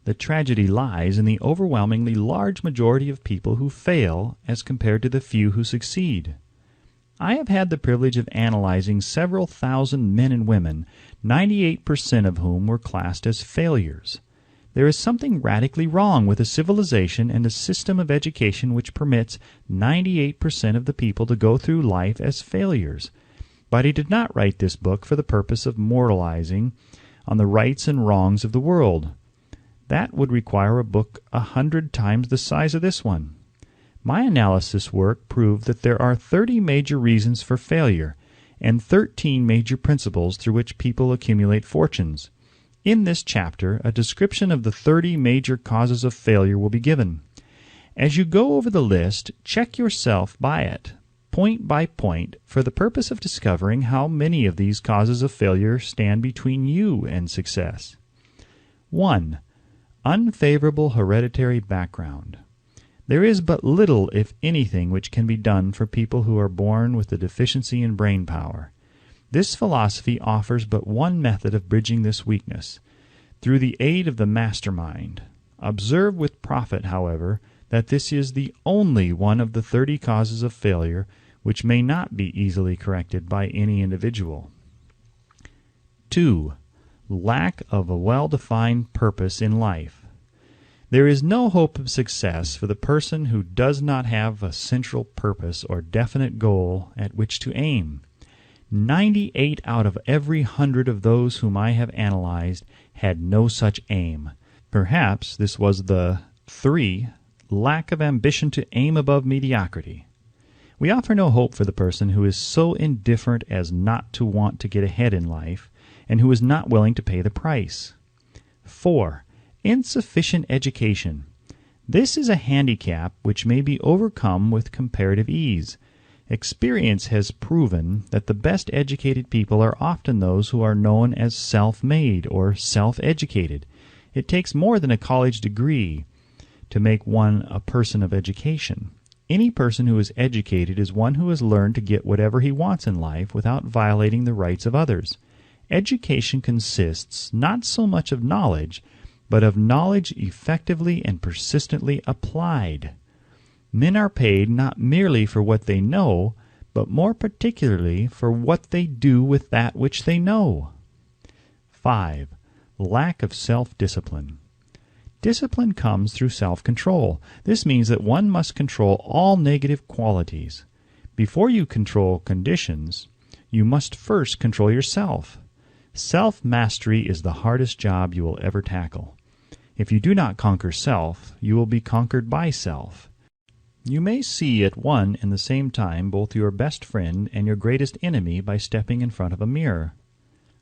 The tragedy lies in the overwhelmingly large majority of people who fail as compared to the few who succeed. I have had the privilege of analyzing several thousand men and women, 98% of whom were classed as failures. There is something radically wrong with a civilization and a system of education which permits 98% of the people to go through life as failures. But he did not write this book for the purpose of moralizing on the rights and wrongs of the world. That would require a book 100 times the size of this one. My analysis work proved that there are 30 major reasons for failure and 13 major principles through which people accumulate fortunes. In this chapter, a description of the 30 major causes of failure will be given. As you go over the list, check yourself by it, point by point, for the purpose of discovering how many of these causes of failure stand between you and success. 1. Unfavorable hereditary background. There is but little, if anything, which can be done for people who are born with a deficiency in brain power. This philosophy offers but one method of bridging this weakness, through the aid of the mastermind. Observe with profit, however, that this is the only one of the 30 causes of failure which may not be easily corrected by any individual. 2. Lack of a well-defined purpose in life. There is no hope of success for the person who does not have a central purpose or definite goal at which to aim. 98 out of every 100 of those whom I have analyzed had no such aim. Perhaps this was the 3. Lack of ambition to aim above mediocrity. We offer no hope for the person who is so indifferent as not to want to get ahead in life, and who is not willing to pay the price. 4. Insufficient education. This is a handicap which may be overcome with comparative ease. Experience has proven that the best educated people are often those who are known as self-made or self-educated. It takes more than a college degree to make one a person of education. Any person who is educated is one who has learned to get whatever he wants in life without violating the rights of others. Education consists not so much of knowledge, but of knowledge effectively and persistently applied. Men are paid not merely for what they know, but more particularly for what they do with that which they know. 5. Lack of self-discipline. Discipline comes through self-control. This means that one must control all negative qualities. Before you control conditions, you must first control yourself. Self-mastery is the hardest job you will ever tackle. If you do not conquer self, you will be conquered by self. You may see at one and the same time both your best friend and your greatest enemy by stepping in front of a mirror.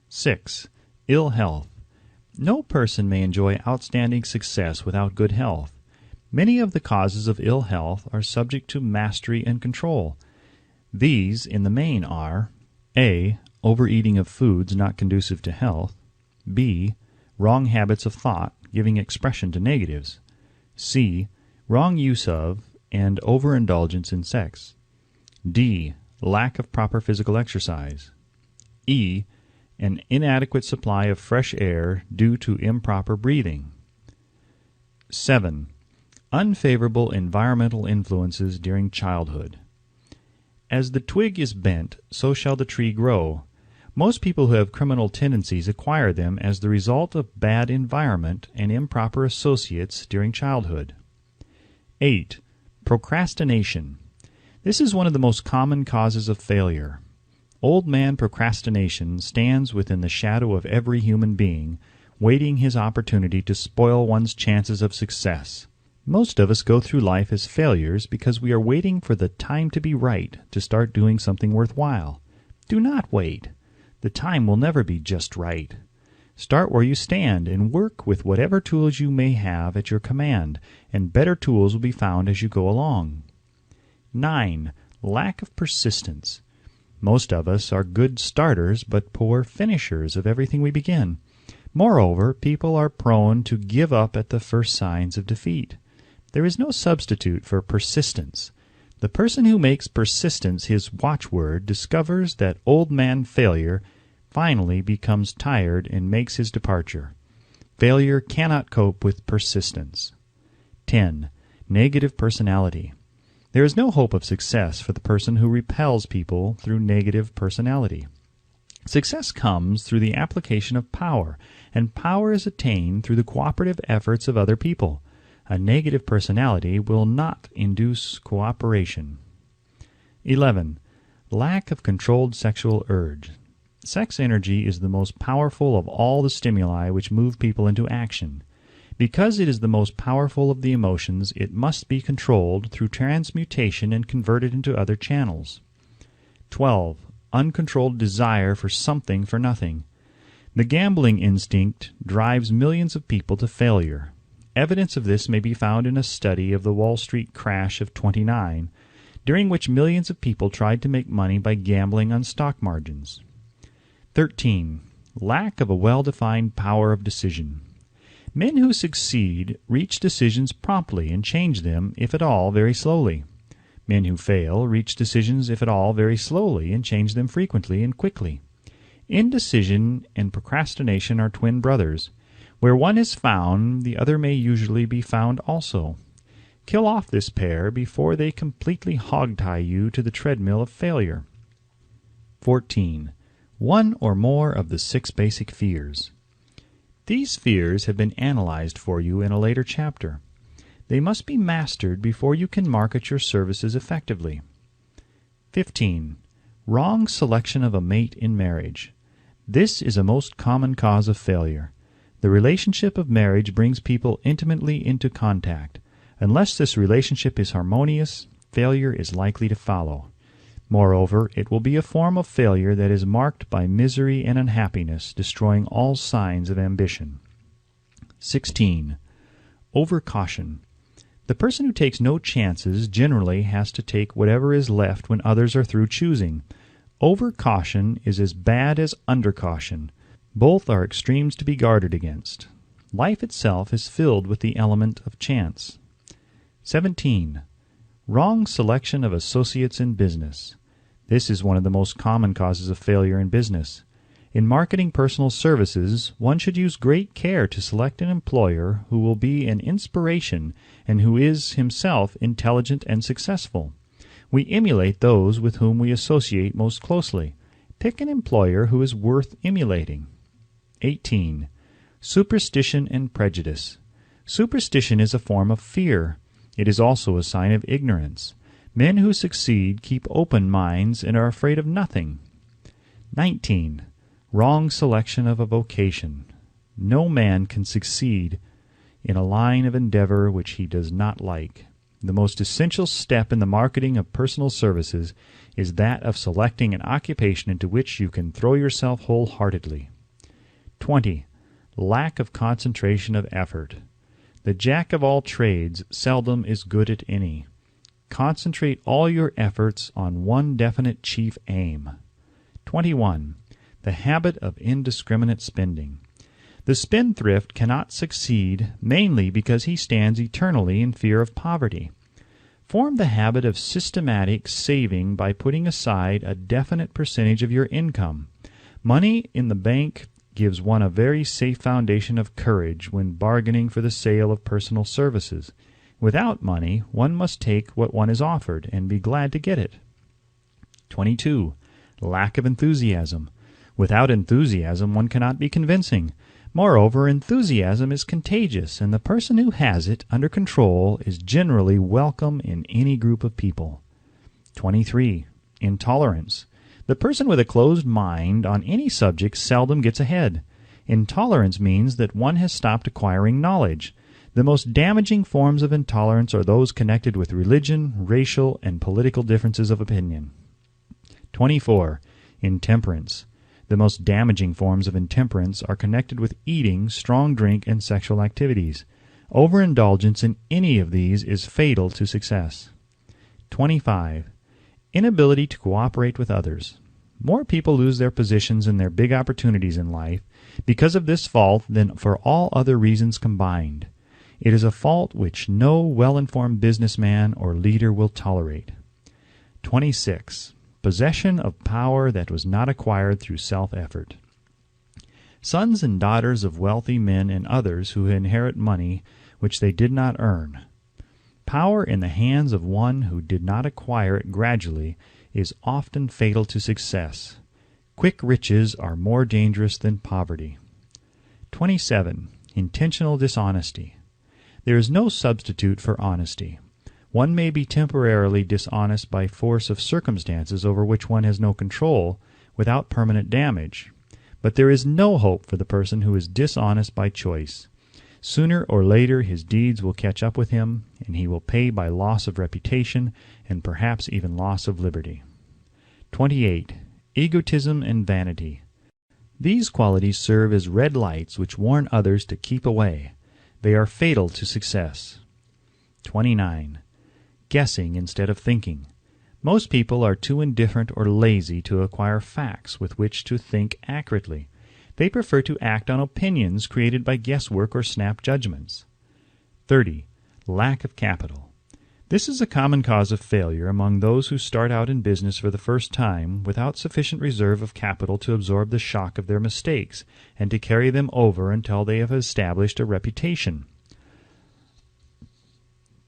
6. Ill health. No person may enjoy outstanding success without good health. Many of the causes of ill health are subject to mastery and control. These, in the main, are A. Overeating of foods not conducive to health. B. Wrong habits of thought, giving expression to negatives. C. Wrong use of and overindulgence in sex. D. Lack of proper physical exercise. E. An inadequate supply of fresh air due to improper breathing. 7. Unfavorable environmental influences during childhood. As the twig is bent, so shall the tree grow. Most people who have criminal tendencies acquire them as the result of bad environment and improper associates during childhood. 8. Procrastination. This is one of the most common causes of failure. Old man procrastination stands within the shadow of every human being, waiting his opportunity to spoil one's chances of success. Most of us go through life as failures because we are waiting for the time to be right to start doing something worthwhile. Do not wait. The time will never be just right. Start where you stand and work with whatever tools you may have at your command, and better tools will be found as you go along. 9. Lack of persistence. Most of us are good starters but poor finishers of everything we begin. Moreover, people are prone to give up at the first signs of defeat. There is no substitute for persistence. The person who makes persistence his watchword discovers that old man failure finally becomes tired and makes his departure. Failure cannot cope with persistence. 10. Negative personality. There is no hope of success for the person who repels people through negative personality. Success comes through the application of power, and power is attained through the cooperative efforts of other people. A negative personality will not induce cooperation. 11. Lack of controlled sexual urge. Sex energy is the most powerful of all the stimuli which move people into action. Because it is the most powerful of the emotions, it must be controlled through transmutation and converted into other channels. 12. Uncontrolled desire for something for nothing. The gambling instinct drives millions of people to failure. Evidence of this may be found in a study of the Wall Street crash of '29, during which millions of people tried to make money by gambling on stock margins. 13. Lack of a well-defined power of decision. Men who succeed reach decisions promptly and change them, if at all, very slowly. Men who fail reach decisions, if at all, very slowly and change them frequently and quickly. Indecision and procrastination are twin brothers. Where one is found, the other may usually be found also. Kill off this pair before they completely hog-tie you to the treadmill of failure. 14. One or more of the 6 basic fears. These fears have been analyzed for you in a later chapter. They must be mastered before you can market your services effectively. 15. Wrong selection of a mate in marriage. This is a most common cause of failure. The relationship of marriage brings people intimately into contact. Unless this relationship is harmonious, failure is likely to follow. Moreover, it will be a form of failure that is marked by misery and unhappiness, destroying all signs of ambition. 16. Overcaution. The person who takes no chances generally has to take whatever is left when others are through choosing. Overcaution is as bad as undercaution. Both are extremes to be guarded against. Life itself is filled with the element of chance. 17. Wrong selection of associates in business. This is one of the most common causes of failure in business. In marketing personal services, one should use great care to select an employer who will be an inspiration and who is himself intelligent and successful. We emulate those with whom we associate most closely. Pick an employer who is worth emulating. 18. Superstition and prejudice. Superstition is a form of fear. It is also a sign of ignorance. Men who succeed keep open minds and are afraid of nothing. 19. Wrong selection of a vocation. No man can succeed in a line of endeavor which he does not like. The most essential step in the marketing of personal services is that of selecting an occupation into which you can throw yourself wholeheartedly. 20. Lack of concentration of effort. The jack of all trades seldom is good at any. Concentrate all your efforts on one definite chief aim. 21. The habit of indiscriminate spending. The spendthrift cannot succeed, mainly because he stands eternally in fear of poverty. Form the habit of systematic saving by putting aside a definite percentage of your income. Money in the bank gives one a very safe foundation of courage when bargaining for the sale of personal services. Without money, one must take what one is offered and be glad to get it. 22. Lack of enthusiasm. Without enthusiasm, one cannot be convincing. Moreover, enthusiasm is contagious, and the person who has it under control is generally welcome in any group of people. 23. Intolerance. The person with a closed mind on any subject seldom gets ahead. Intolerance means that one has stopped acquiring knowledge. The most damaging forms of intolerance are those connected with religion, racial, and political differences of opinion. 24. Intemperance. The most damaging forms of intemperance are connected with eating, strong drink, and sexual activities. Overindulgence in any of these is fatal to success. 25. Inability to cooperate with others. More people lose their positions and their big opportunities in life because of this fault than for all other reasons combined. It is a fault which no well-informed businessman or leader will tolerate. 26. Possession of power that was not acquired through self-effort. sons and daughters of wealthy men and others who inherit money which they did not earn. Power in the hands of one who did not acquire it gradually is often fatal to success. Quick riches are more dangerous than poverty. 27. Intentional dishonesty. There is no substitute for honesty. One may be temporarily dishonest by force of circumstances over which one has no control, without permanent damage. But there is no hope for the person who is dishonest by choice. Sooner or later his deeds will catch up with him, and he will pay by loss of reputation and perhaps even loss of liberty. 28. Egotism and vanity. These qualities serve as red lights which warn others to keep away. They are fatal to success. 29. Guessing instead of thinking. Most people are too indifferent or lazy to acquire facts with which to think accurately. They prefer to act on opinions created by guesswork or snap judgments. 30. Lack of capital. This is a common cause of failure among those who start out in business for the first time without sufficient reserve of capital to absorb the shock of their mistakes and to carry them over until they have established a reputation.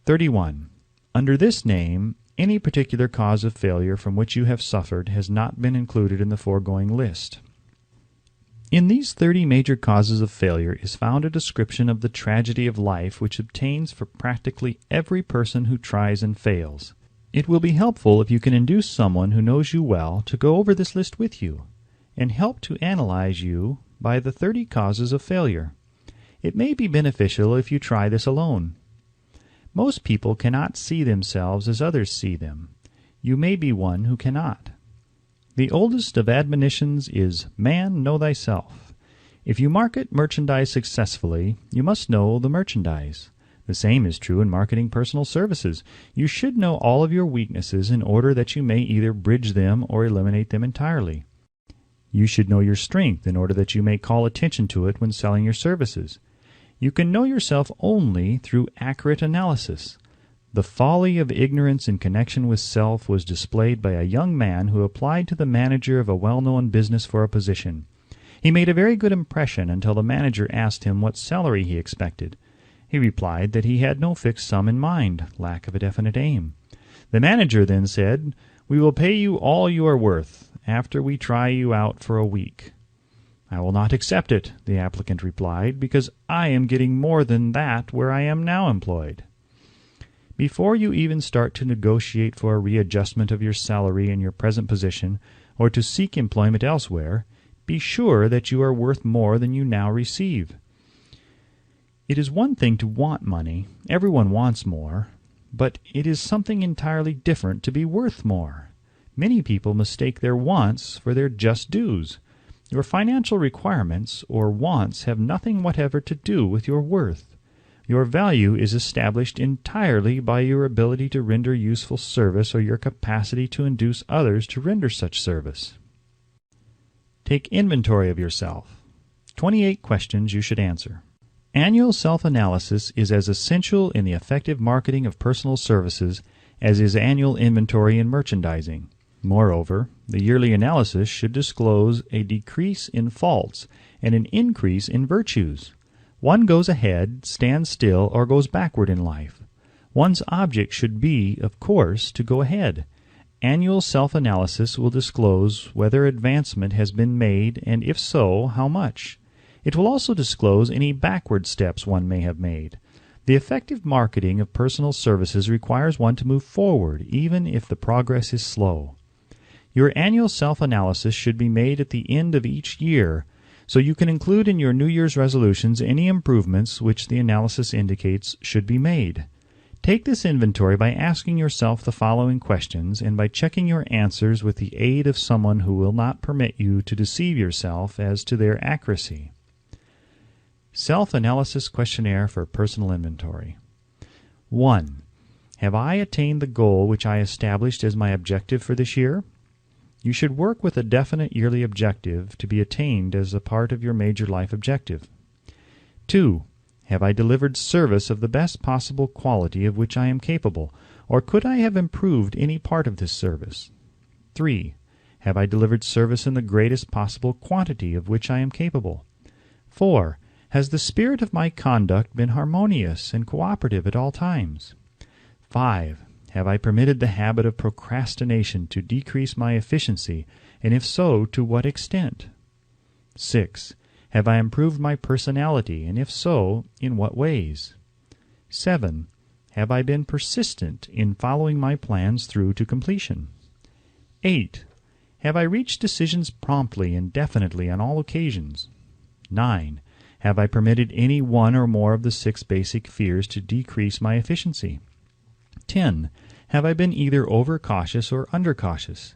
31. Under this name, any particular cause of failure from which you have suffered has not been included in the foregoing list. In these 30 major causes of failure is found a description of the tragedy of life which obtains for practically every person who tries and fails. It will be helpful if you can induce someone who knows you well to go over this list with you, and help to analyze you by the 30 causes of failure. It may be beneficial if you try this alone. Most people cannot see themselves as others see them. You may be one who cannot. The oldest of admonitions is, "Man, know thyself." If you market merchandise successfully, you must know the merchandise. The same is true in marketing personal services. You should know all of your weaknesses in order that you may either bridge them or eliminate them entirely. You should know your strength in order that you may call attention to it when selling your services. You can know yourself only through accurate analysis. The folly of ignorance in connection with self was displayed by a young man who applied to the manager of a well-known business for a position. He made a very good impression until the manager asked him what salary he expected. He replied that he had no fixed sum in mind, lack of a definite aim. The manager then said, "We will pay you all you are worth, after we try you out for a week." "I will not accept it," the applicant replied, "because I am getting more than that where I am now employed." Before you even start to negotiate for a readjustment of your salary in your present position, or to seek employment elsewhere, be sure that you are worth more than you now receive. It is one thing to want money, everyone wants more, but it is something entirely different to be worth more. Many people mistake their wants for their just dues. Your financial requirements or wants have nothing whatever to do with your worth. Your value is established entirely by your ability to render useful service or your capacity to induce others to render such service. Take inventory of yourself. 28 questions you should answer. Annual self-analysis is as essential in the effective marketing of personal services as is annual inventory in merchandising. Moreover, the yearly analysis should disclose a decrease in faults and an increase in virtues. One goes ahead, stands still, or goes backward in life. One's object should be, of course, to go ahead. Annual self-analysis will disclose whether advancement has been made, and if so, how much. It will also disclose any backward steps one may have made. The effective marketing of personal services requires one to move forward, even if the progress is slow. Your annual self-analysis should be made at the end of each year, so you can include in your New Year's resolutions any improvements which the analysis indicates should be made. Take this inventory by asking yourself the following questions and by checking your answers with the aid of someone who will not permit you to deceive yourself as to their accuracy. Self-analysis questionnaire for personal inventory. 1. Have I attained the goal which I established as my objective for this year? You should work with a definite yearly objective to be attained as a part of your major life objective. 2. Have I delivered service of the best possible quality of which I am capable, or could I have improved any part of this service? 3. Have I delivered service in the greatest possible quantity of which I am capable? 4. Has the spirit of my conduct been harmonious and cooperative at all times? 5. Have I permitted the habit of procrastination to decrease my efficiency, and if so, to what extent? 6. Have I improved my personality, and if so, in what ways? 7. Have I been persistent in following my plans through to completion? 8. Have I reached decisions promptly and definitely on all occasions? 9. Have I permitted any one or more of the 6 basic fears to decrease my efficiency? 10. Have I been either overcautious or undercautious?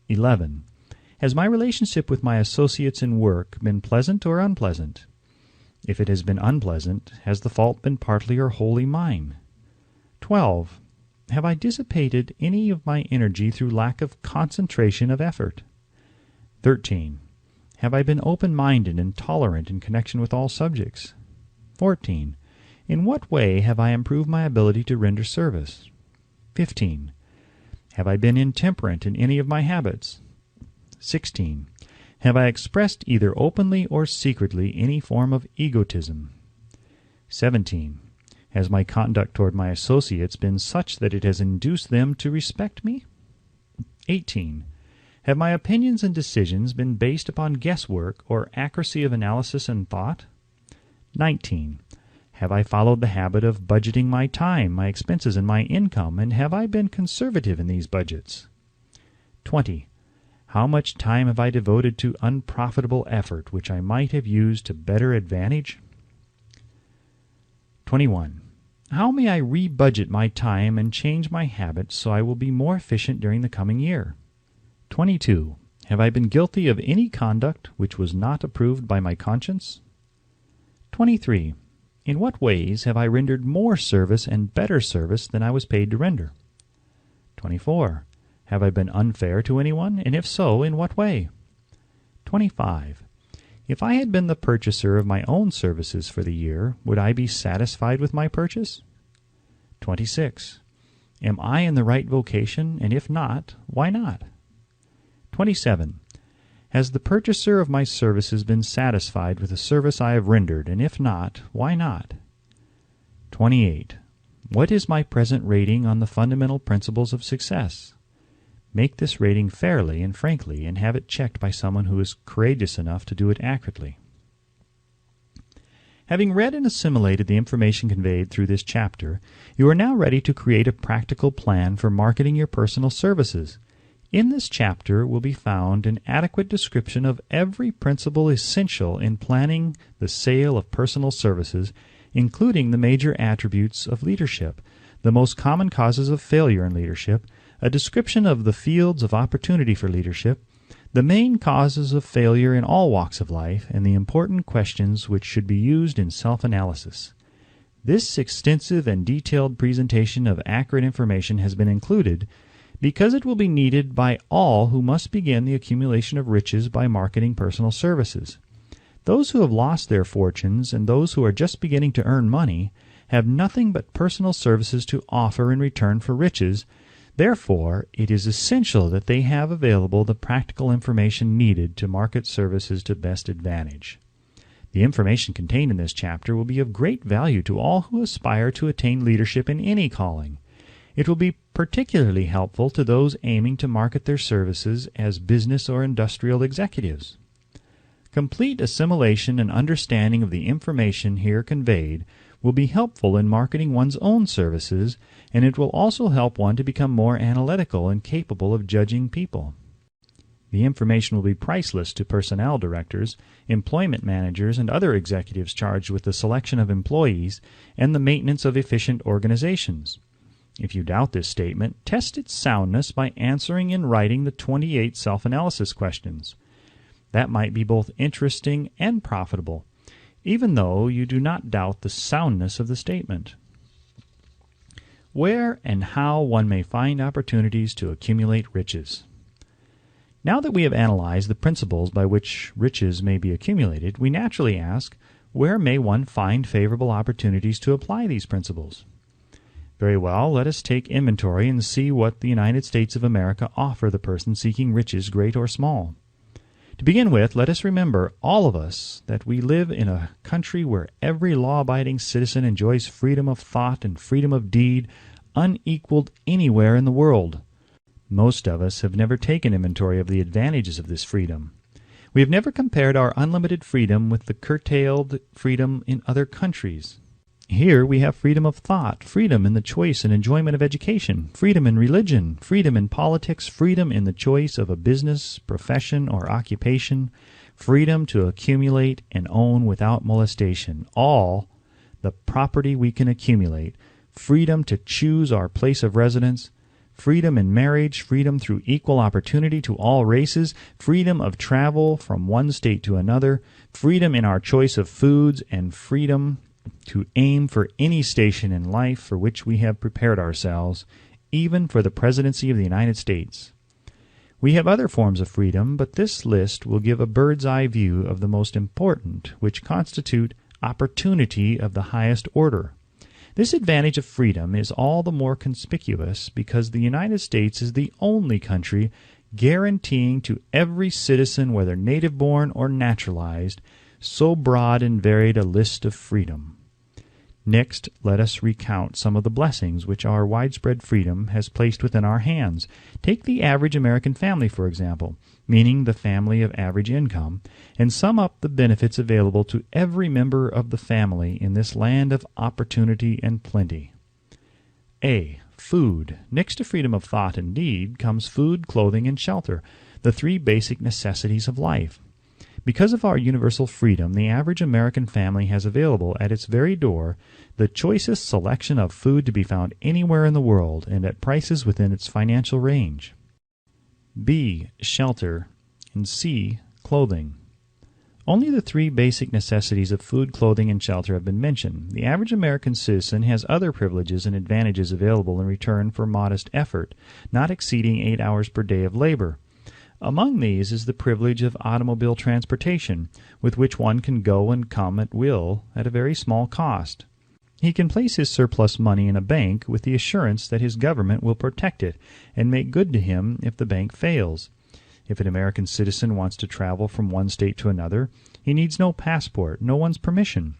11. Has my relationship with my associates in work been pleasant or unpleasant? If it has been unpleasant, has the fault been partly or wholly mine? 12. Have I dissipated any of my energy through lack of concentration of effort? 13. Have I been open-minded and tolerant in connection with all subjects? 14. In what way have I improved my ability to render service? 15. Have I been intemperate in any of my habits? 16. Have I expressed either openly or secretly any form of egotism? 17. Has my conduct toward my associates been such that it has induced them to respect me? 18. Have my opinions and decisions been based upon guesswork or accuracy of analysis and thought? 19. Have I followed the habit of budgeting my time, my expenses, and my income, and have I been conservative in these budgets? 20. How much time have I devoted to unprofitable effort which I might have used to better advantage? 21. How may I rebudget my time and change my habits so I will be more efficient during the coming year? 22. Have I been guilty of any conduct which was not approved by my conscience? 23. In what ways have I rendered more service and better service than I was paid to render? 24. Have I been unfair to anyone, and if so, in what way? 25. If I had been the purchaser of my own services for the year, would I be satisfied with my purchase? 26. Am I in the right vocation, and if not, why not? 27. Has the purchaser of my services been satisfied with the service I have rendered, and if not, why not? 28. What is my present rating on the fundamental principles of success? Make this rating fairly and frankly, and have it checked by someone who is courageous enough to do it accurately. Having read and assimilated the information conveyed through this chapter, you are now ready to create a practical plan for marketing your personal services. In this chapter will be found an adequate description of every principle essential in planning the sale of personal services, including the major attributes of leadership, the most common causes of failure in leadership, a description of the fields of opportunity for leadership, the main causes of failure in all walks of life, and the important questions which should be used in self-analysis. This extensive and detailed presentation of accurate information has been included because it will be needed by all who must begin the accumulation of riches by marketing personal services. Those who have lost their fortunes and those who are just beginning to earn money have nothing but personal services to offer in return for riches. Therefore, it is essential that they have available the practical information needed to market services to best advantage. The information contained in this chapter will be of great value to all who aspire to attain leadership in any calling. It will be particularly helpful to those aiming to market their services as business or industrial executives. Complete assimilation and understanding of the information here conveyed will be helpful in marketing one's own services, and it will also help one to become more analytical and capable of judging people. The information will be priceless to personnel directors, employment managers, and other executives charged with the selection of employees and the maintenance of efficient organizations. If you doubt this statement, test its soundness by answering in writing the 28 self-analysis questions. That might be both interesting and profitable, even though you do not doubt the soundness of the statement. Where and how one may find opportunities to accumulate riches. Now that we have analyzed the principles by which riches may be accumulated, we naturally ask, where may one find favorable opportunities to apply these principles? Very well, let us take inventory and see what the United States of America offer the person seeking riches, great or small. To To begin with, let us remember, all of us, that we live in a country where every law-abiding citizen enjoys freedom of thought and freedom of deed unequaled anywhere in the world. Most of us have never taken inventory of the advantages of this freedom. We have never compared our unlimited freedom with the curtailed freedom in other countries. Here we have freedom of thought, freedom in the choice and enjoyment of education, freedom in religion, freedom in politics, freedom in the choice of a business, profession, or occupation, freedom to accumulate and own without molestation, all the property we can accumulate, freedom to choose our place of residence, freedom in marriage, freedom through equal opportunity to all races, freedom of travel from one state to another, freedom in our choice of foods, and freedom to aim for any station in life for which we have prepared ourselves, even for the presidency of the United States. We have other forms of freedom, but this list will give a bird's-eye view of the most important, which constitute opportunity of the highest order. This advantage of freedom is all the more conspicuous because the United States is the only country guaranteeing to every citizen, whether native-born or naturalized, so broad and varied a list of freedom. Next, let us recount some of the blessings which our widespread freedom has placed within our hands. Take the average American family, for example, meaning the family of average income, and sum up the benefits available to every member of the family in this land of opportunity and plenty. A. Food. Next to freedom of thought and deed comes food, clothing, and shelter, the three basic necessities of life. Because of our universal freedom, the average American family has available at its very door the choicest selection of food to be found anywhere in the world and at prices within its financial range. B. Shelter. And C. Clothing. Only the three basic necessities of food, clothing, and shelter have been mentioned. The average American citizen has other privileges and advantages available in return for modest effort, not exceeding 8 hours per day of labor. Among these is the privilege of automobile transportation, with which one can go and come at will at a very small cost. He can place his surplus money in a bank with the assurance that his government will protect it and make good to him if the bank fails. If an American citizen wants to travel from one state to another, he needs no passport, no one's permission.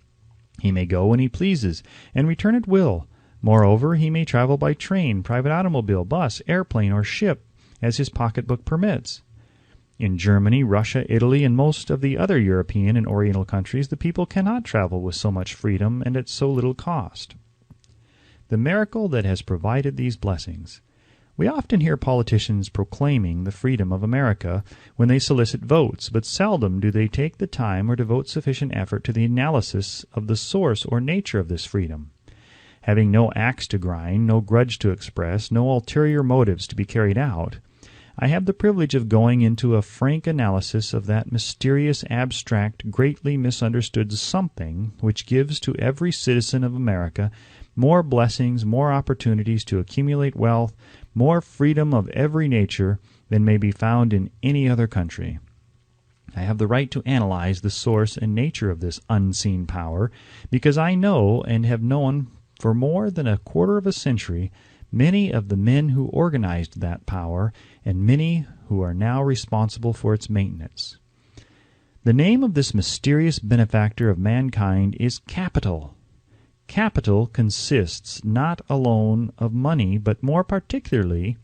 He may go when he pleases and return at will. Moreover, he may travel by train, private automobile, bus, airplane, or ship, as his pocketbook permits. In Germany, Russia, Italy, and most of the other European and Oriental countries, the people cannot travel with so much freedom and at so little cost. The miracle that has provided these blessings. We often hear politicians proclaiming the freedom of America when they solicit votes, but seldom do they take the time or devote sufficient effort to the analysis of the source or nature of this freedom. Having no axe to grind, no grudge to express, no ulterior motives to be carried out, I have the privilege of going into a frank analysis of that mysterious, abstract, greatly misunderstood something which gives to every citizen of America more blessings, more opportunities to accumulate wealth, more freedom of every nature than may be found in any other country. I have the right to analyze the source and nature of this unseen power because I know and have known for more than a quarter of a century many of the men who organized that power and many who are now responsible for its maintenance. The name of this mysterious benefactor of mankind is capital. Capital consists not alone of money, but more particularly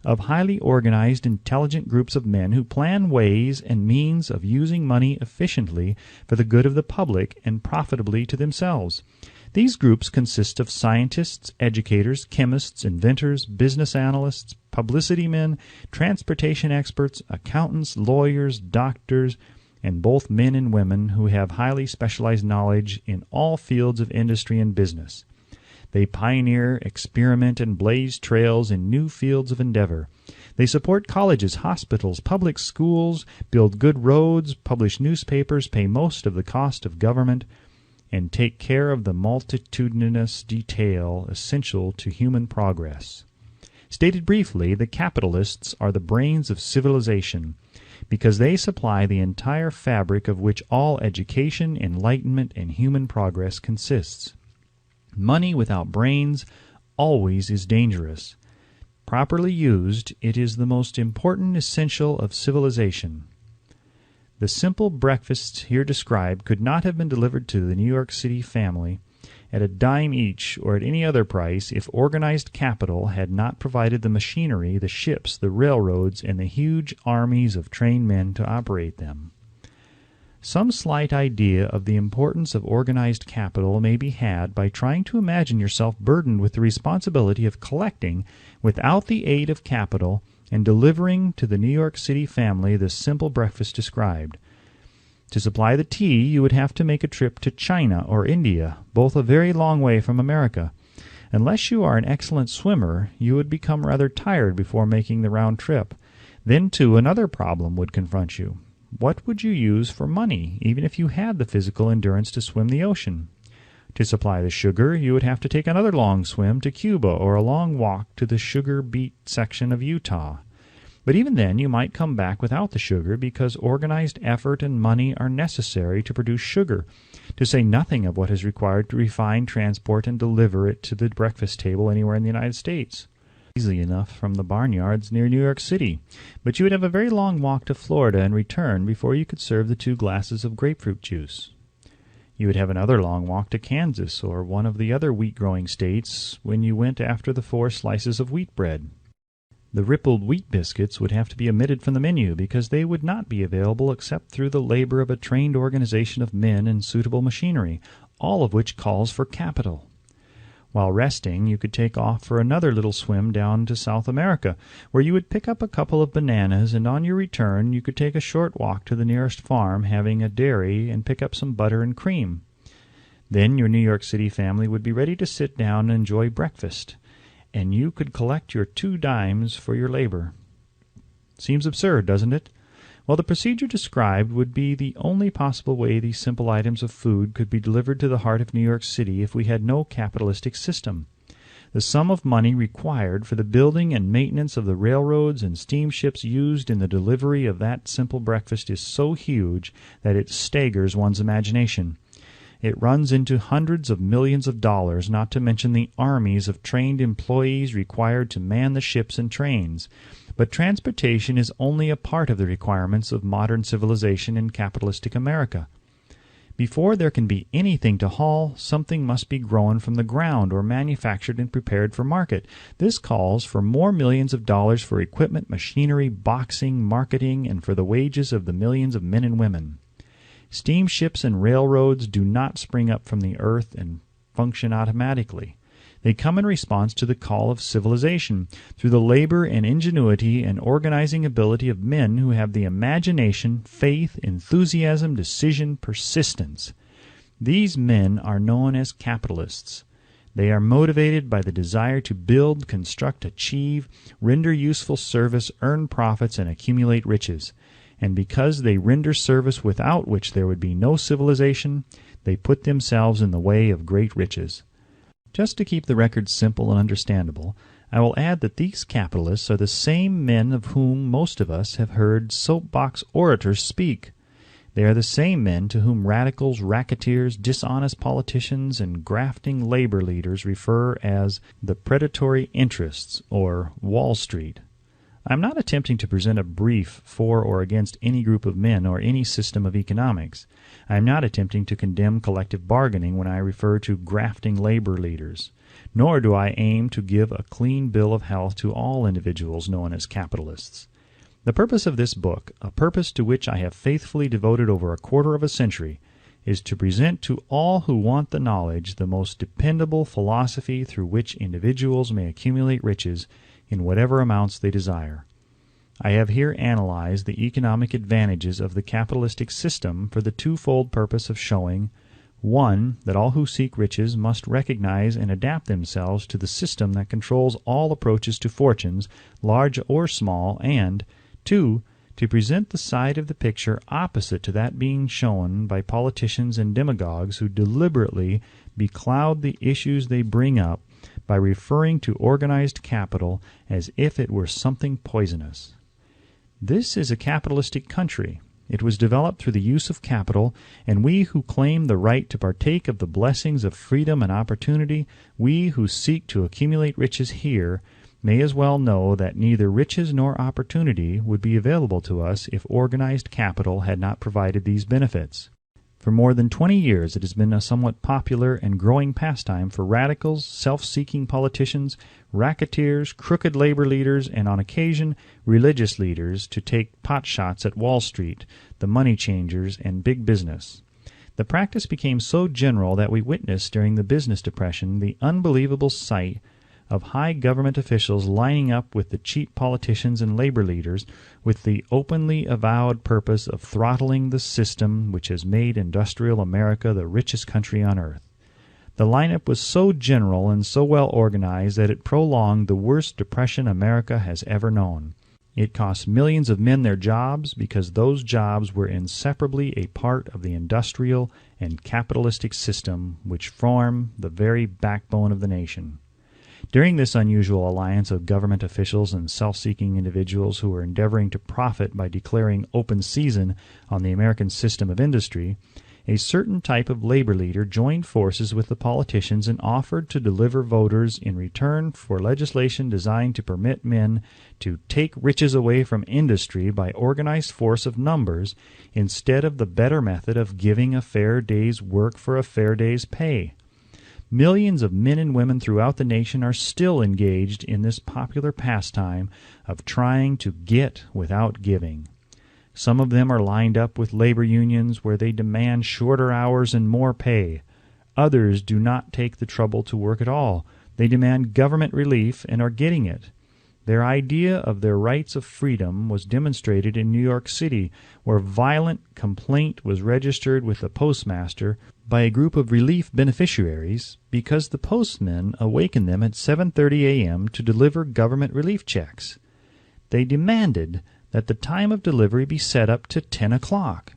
of highly organized, intelligent groups of men who plan ways and means of using money efficiently for the good of the public and profitably to themselves. These groups consist of scientists, educators, chemists, inventors, business analysts, publicity men, transportation experts, accountants, lawyers, doctors, and both men and women who have highly specialized knowledge in all fields of industry and business. They pioneer, experiment, and blaze trails in new fields of endeavor. They support colleges, hospitals, public schools, build good roads, publish newspapers, pay most of the cost of government, and take care of the multitudinous detail essential to human progress. Stated briefly, the capitalists are the brains of civilization, because they supply the entire fabric of which all education, enlightenment, and human progress consists. Money without brains always is dangerous. Properly used, it is the most important essential of civilization. The simple breakfasts here described could not have been delivered to the New York City family at a dime each or at any other price if organized capital had not provided the machinery, the ships, the railroads, and the huge armies of trained men to operate them. Some slight idea of the importance of organized capital may be had by trying to imagine yourself burdened with the responsibility of collecting, without the aid of capital, and delivering to the New York City family the simple breakfast described. To supply the tea, you would have to make a trip to China or India, both a very long way from America. Unless you are an excellent swimmer, you would become rather tired before making the round trip. Then, too, another problem would confront you. What would you use for money, even if you had the physical endurance to swim the ocean? To supply the sugar, you would have to take another long swim to Cuba or a long walk to the sugar-beet section of Utah. But even then you might come back without the sugar because organized effort and money are necessary to produce sugar, to say nothing of what is required to refine, transport, and deliver it to the breakfast table anywhere in the United States. Easily enough from the barnyards near New York City, but you would have a very long walk to Florida and return before you could serve the 2 glasses of grapefruit juice. You would have another long walk to Kansas or one of the other wheat-growing states when you went after the 4 slices of wheat bread. The rippled wheat biscuits would have to be omitted from the menu because they would not be available except through the labor of a trained organization of men and suitable machinery, all of which calls for capital. While resting, you could take off for another little swim down to South America, where you would pick up a couple of bananas, and on your return you could take a short walk to the nearest farm having a dairy and pick up some butter and cream. Then your New York City family would be ready to sit down and enjoy breakfast, and you could collect your 2 dimes for your labor. Seems absurd, doesn't it? Well, the procedure described would be the only possible way these simple items of food could be delivered to the heart of New York City if we had no capitalistic system. The sum of money required for the building and maintenance of the railroads and steamships used in the delivery of that simple breakfast is so huge that it staggers one's imagination. It runs into hundreds of millions of dollars, not to mention the armies of trained employees required to man the ships and trains. But transportation is only a part of the requirements of modern civilization in capitalistic America. Before there can be anything to haul, something must be grown from the ground or manufactured and prepared for market. This calls for more millions of dollars for equipment, machinery, boxing, marketing, and for the wages of the millions of men and women. Steamships and railroads do not spring up from the earth and function automatically. They come in response to the call of civilization, through the labor and ingenuity and organizing ability of men who have the imagination, faith, enthusiasm, decision, persistence. These men are known as capitalists. They are motivated by the desire to build, construct, achieve, render useful service, earn profits, and accumulate riches. And because they render service without which there would be no civilization, they put themselves in the way of great riches. Just to keep the record simple and understandable, I will add that these capitalists are the same men of whom most of us have heard soapbox orators speak. They are the same men to whom radicals, racketeers, dishonest politicians, and grafting labor leaders refer as the predatory interests, or Wall Street. I am not attempting to present a brief for or against any group of men or any system of economics. I am not attempting to condemn collective bargaining when I refer to grafting labor leaders. Nor do I aim to give a clean bill of health to all individuals known as capitalists. The purpose of this book, a purpose to which I have faithfully devoted over a quarter of a century, is to present to all who want the knowledge the most dependable philosophy through which individuals may accumulate riches in whatever amounts they desire. I have here analyzed the economic advantages of the capitalistic system for the twofold purpose of showing, 1, that all who seek riches must recognize and adapt themselves to the system that controls all approaches to fortunes, large or small, and 2, to present the side of the picture opposite to that being shown by politicians and demagogues who deliberately becloud the issues they bring up by referring to organized capital as if it were something poisonous. This is a capitalistic country. It was developed through the use of capital, and we who claim the right to partake of the blessings of freedom and opportunity, we who seek to accumulate riches here, may as well know that neither riches nor opportunity would be available to us if organized capital had not provided these benefits. For more than 20 years it has been a somewhat popular and growing pastime for radicals, self-seeking politicians, racketeers, crooked labor leaders, and on occasion religious leaders to take potshots at Wall Street, the money changers, and big business. The practice became so general that we witnessed during the business depression the unbelievable sight of high government officials lining up with the cheap politicians and labor leaders with the openly avowed purpose of throttling the system which has made industrial America the richest country on earth. The lineup was so general and so well organized that it prolonged the worst depression America has ever known. It cost millions of men their jobs because those jobs were inseparably a part of the industrial and capitalistic system which form the very backbone of the nation. During this unusual alliance of government officials and self-seeking individuals who were endeavoring to profit by declaring open season on the American system of industry, a certain type of labor leader joined forces with the politicians and offered to deliver voters in return for legislation designed to permit men to take riches away from industry by organized force of numbers instead of the better method of giving a fair day's work for a fair day's pay. Millions of men and women throughout the nation are still engaged in this popular pastime of trying to get without giving. Some of them are lined up with labor unions where they demand shorter hours and more pay. Others do not take the trouble to work at all. They demand government relief and are getting it. Their idea of their rights of freedom was demonstrated in New York City, where violent complaint was registered with the postmaster by a group of relief beneficiaries because the postmen awakened them at 7:30 a.m. to deliver government relief checks. They demanded that the time of delivery be set up to 10 o'clock.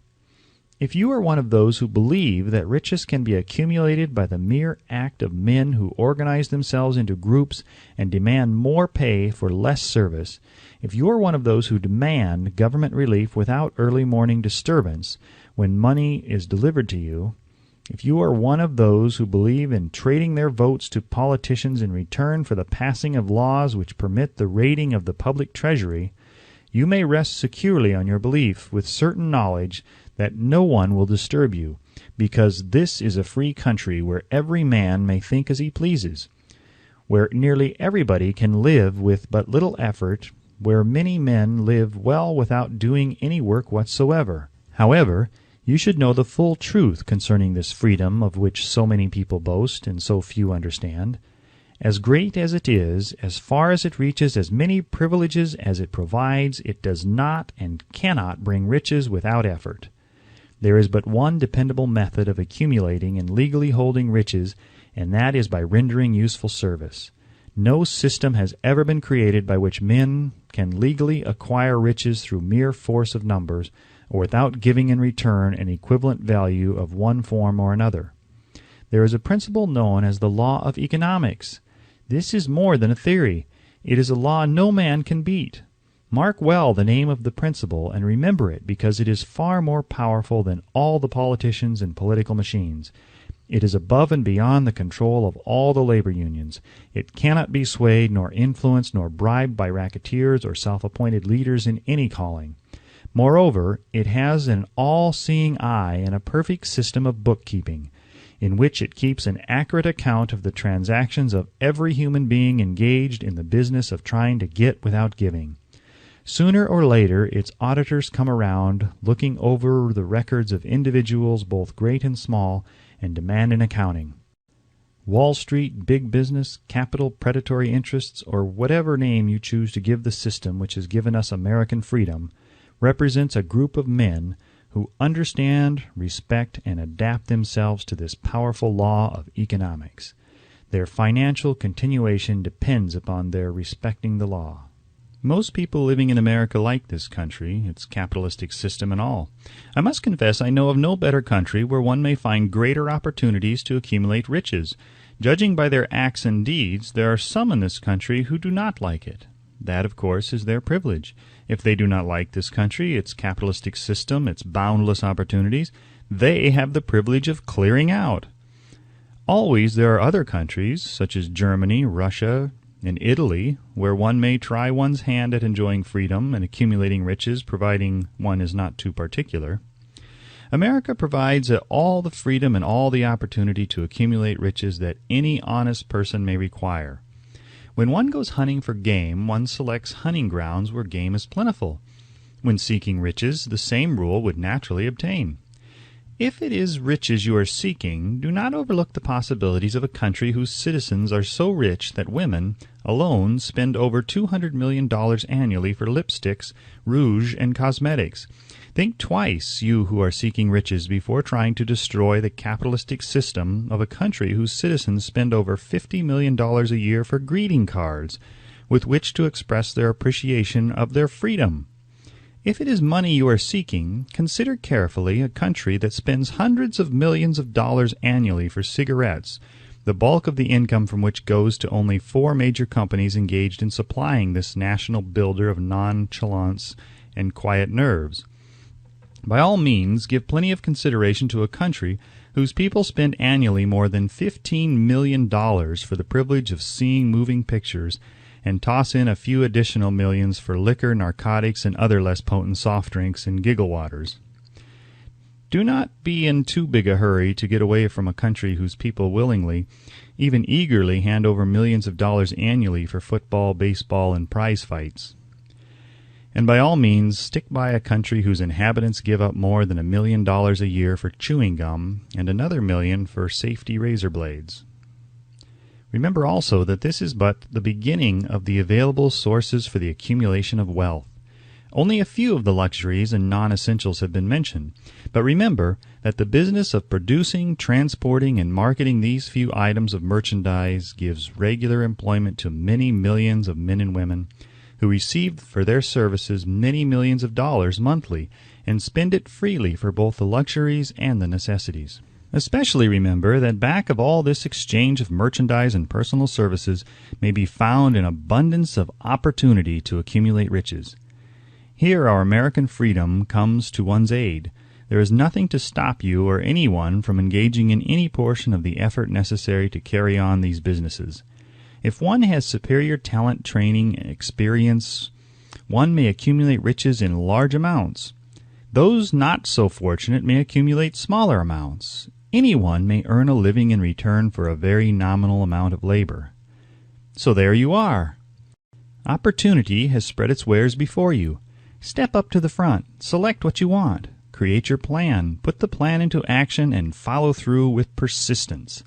If you are one of those who believe that riches can be accumulated by the mere act of men who organize themselves into groups and demand more pay for less service, if you are one of those who demand government relief without early morning disturbance when money is delivered to you, if you are one of those who believe in trading their votes to politicians in return for the passing of laws which permit the raiding of the public treasury, you may rest securely on your belief with certain knowledge that no one will disturb you, because this is a free country where every man may think as he pleases, where nearly everybody can live with but little effort, where many men live well without doing any work whatsoever. However, you should know the full truth concerning this freedom of which so many people boast and so few understand. As great as it is, as far as it reaches as many privileges as it provides, it does not and cannot bring riches without effort. There is but one dependable method of accumulating and legally holding riches, and that is by rendering useful service. No system has ever been created by which men can legally acquire riches through mere force of numbers, or without giving in return an equivalent value of one form or another. There is a principle known as the law of economics. This is more than a theory. It is a law no man can beat. Mark well the name of the principle and remember it, because it is far more powerful than all the politicians and political machines. It is above and beyond the control of all the labor unions. It cannot be swayed nor influenced nor bribed by racketeers or self-appointed leaders in any calling. Moreover, it has an all-seeing eye and a perfect system of bookkeeping, in which it keeps an accurate account of the transactions of every human being engaged in the business of trying to get without giving. Sooner or later its auditors come around, looking over the records of individuals both great and small, and demand an accounting. Wall Street, big business, capital, predatory interests, or whatever name you choose to give the system which has given us American freedom, represents a group of men who understand, respect, and adapt themselves to this powerful law of economics. Their financial continuation depends upon their respecting the law. Most people living in America like this country, its capitalistic system and all. I must confess I know of no better country where one may find greater opportunities to accumulate riches. Judging by their acts and deeds, there are some in this country who do not like it. That, of course, is their privilege. If they do not like this country, its capitalistic system, its boundless opportunities, they have the privilege of clearing out. Always there are other countries, such as Germany, Russia, In Italy, where one may try one's hand at enjoying freedom and accumulating riches, providing one is not too particular, America provides all the freedom and all the opportunity to accumulate riches that any honest person may require. When one goes hunting for game, one selects hunting grounds where game is plentiful. When seeking riches, the same rule would naturally obtain. If it is riches you are seeking, do not overlook the possibilities of a country whose citizens are so rich that women alone spend over $200 million annually for lipsticks, rouge, and cosmetics. Think twice, you who are seeking riches, before trying to destroy the capitalistic system of a country whose citizens spend over $50 million a year for greeting cards, with which to express their appreciation of their freedom. If it is money you are seeking, consider carefully a country that spends hundreds of millions of dollars annually for cigarettes, the bulk of the income from which goes to only 4 major companies engaged in supplying this national builder of nonchalance and quiet nerves. By all means, give plenty of consideration to a country whose people spend annually more than $15 million for the privilege of seeing moving pictures, and toss in a few additional millions for liquor, narcotics, and other less potent soft drinks and giggle waters. Do not be in too big a hurry to get away from a country whose people willingly, even eagerly, hand over millions of dollars annually for football, baseball, and prize fights. And by all means, stick by a country whose inhabitants give up more than $1 million a year for chewing gum and another $1 million for safety razor blades. Remember also that this is but the beginning of the available sources for the accumulation of wealth. Only a few of the luxuries and non-essentials have been mentioned, but remember that the business of producing, transporting, and marketing these few items of merchandise gives regular employment to many millions of men and women who receive for their services many millions of dollars monthly and spend it freely for both the luxuries and the necessities. Especially remember that back of all this exchange of merchandise and personal services may be found an abundance of opportunity to accumulate riches. Here our American freedom comes to one's aid. There is nothing to stop you or anyone from engaging in any portion of the effort necessary to carry on these businesses. If one has superior talent, training, and experience, one may accumulate riches in large amounts. Those not so fortunate may accumulate smaller amounts. Anyone may earn a living in return for a very nominal amount of labor. So there you are. Opportunity has spread its wares before you. Step up to the front, select what you want, create your plan, put the plan into action, and follow through with persistence.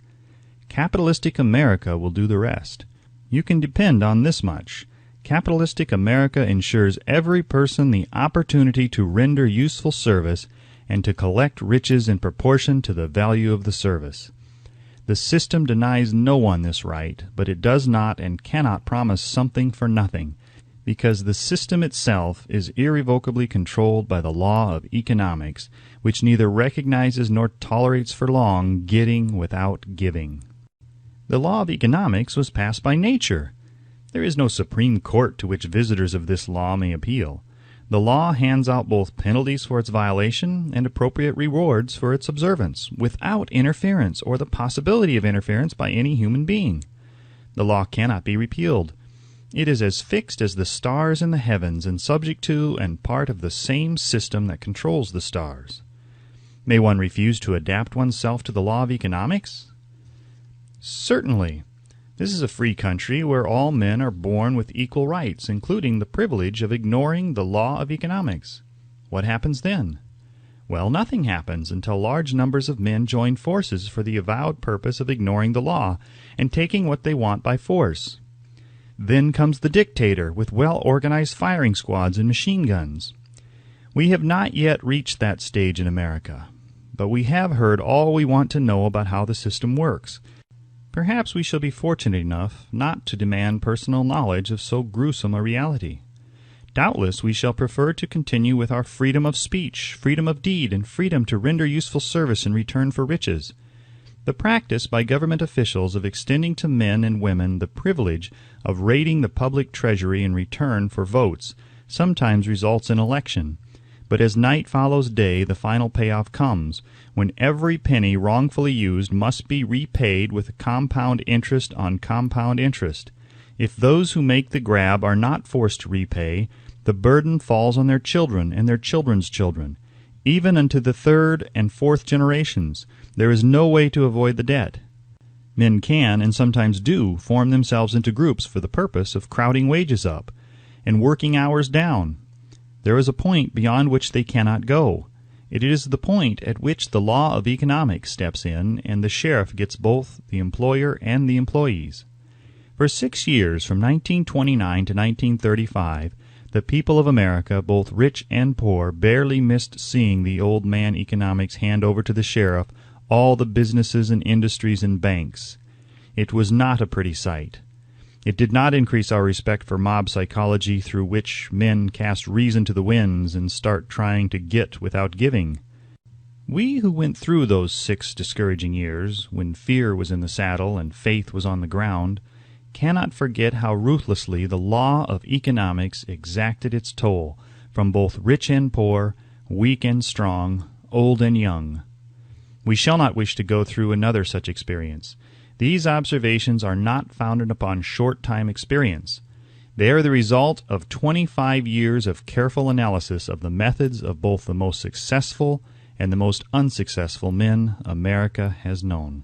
Capitalistic America will do the rest. You can depend on this much. Capitalistic America ensures every person the opportunity to render useful service and to collect riches in proportion to the value of the service. The system denies no one this right, but it does not and cannot promise something for nothing, because the system itself is irrevocably controlled by the law of economics, which neither recognizes nor tolerates for long getting without giving. The law of economics was passed by nature. There is no Supreme Court to which visitors of this law may appeal. The law hands out both penalties for its violation and appropriate rewards for its observance, without interference or the possibility of interference by any human being. The law cannot be repealed. It is as fixed as the stars in the heavens and subject to and part of the same system that controls the stars. May one refuse to adapt oneself to the law of economics? Certainly. This is a free country where all men are born with equal rights, including the privilege of ignoring the law of economics. What happens then? Well, nothing happens until large numbers of men join forces for the avowed purpose of ignoring the law and taking what they want by force. Then comes the dictator with well-organized firing squads and machine guns. We have not yet reached that stage in America, but we have heard all we want to know about how the system works. Perhaps we shall be fortunate enough not to demand personal knowledge of so gruesome a reality. Doubtless we shall prefer to continue with our freedom of speech, freedom of deed, and freedom to render useful service in return for riches. The practice by government officials of extending to men and women the privilege of raiding the public treasury in return for votes sometimes results in election. But as night follows day, the final payoff comes, when every penny wrongfully used must be repaid with compound interest on compound interest. If those who make the grab are not forced to repay, the burden falls on their children and their children's children. Even unto the third and fourth generations, there is no way to avoid the debt. Men can, and sometimes do, form themselves into groups for the purpose of crowding wages up and working hours down. There is a point beyond which they cannot go. It is the point at which the law of economics steps in, and the sheriff gets both the employer and the employees. For 6 years, from 1929 to 1935, the people of America, both rich and poor, barely missed seeing the old man economics hand over to the sheriff all the businesses and industries and banks. It was not a pretty sight. It did not increase our respect for mob psychology, through which men cast reason to the winds and start trying to get without giving. We who went through those 6 discouraging years, when fear was in the saddle and faith was on the ground, cannot forget how ruthlessly the law of economics exacted its toll from both rich and poor, weak and strong, old and young. We shall not wish to go through another such experience. These observations are not founded upon short-time experience. They are the result of 25 years of careful analysis of the methods of both the most successful and the most unsuccessful men America has known.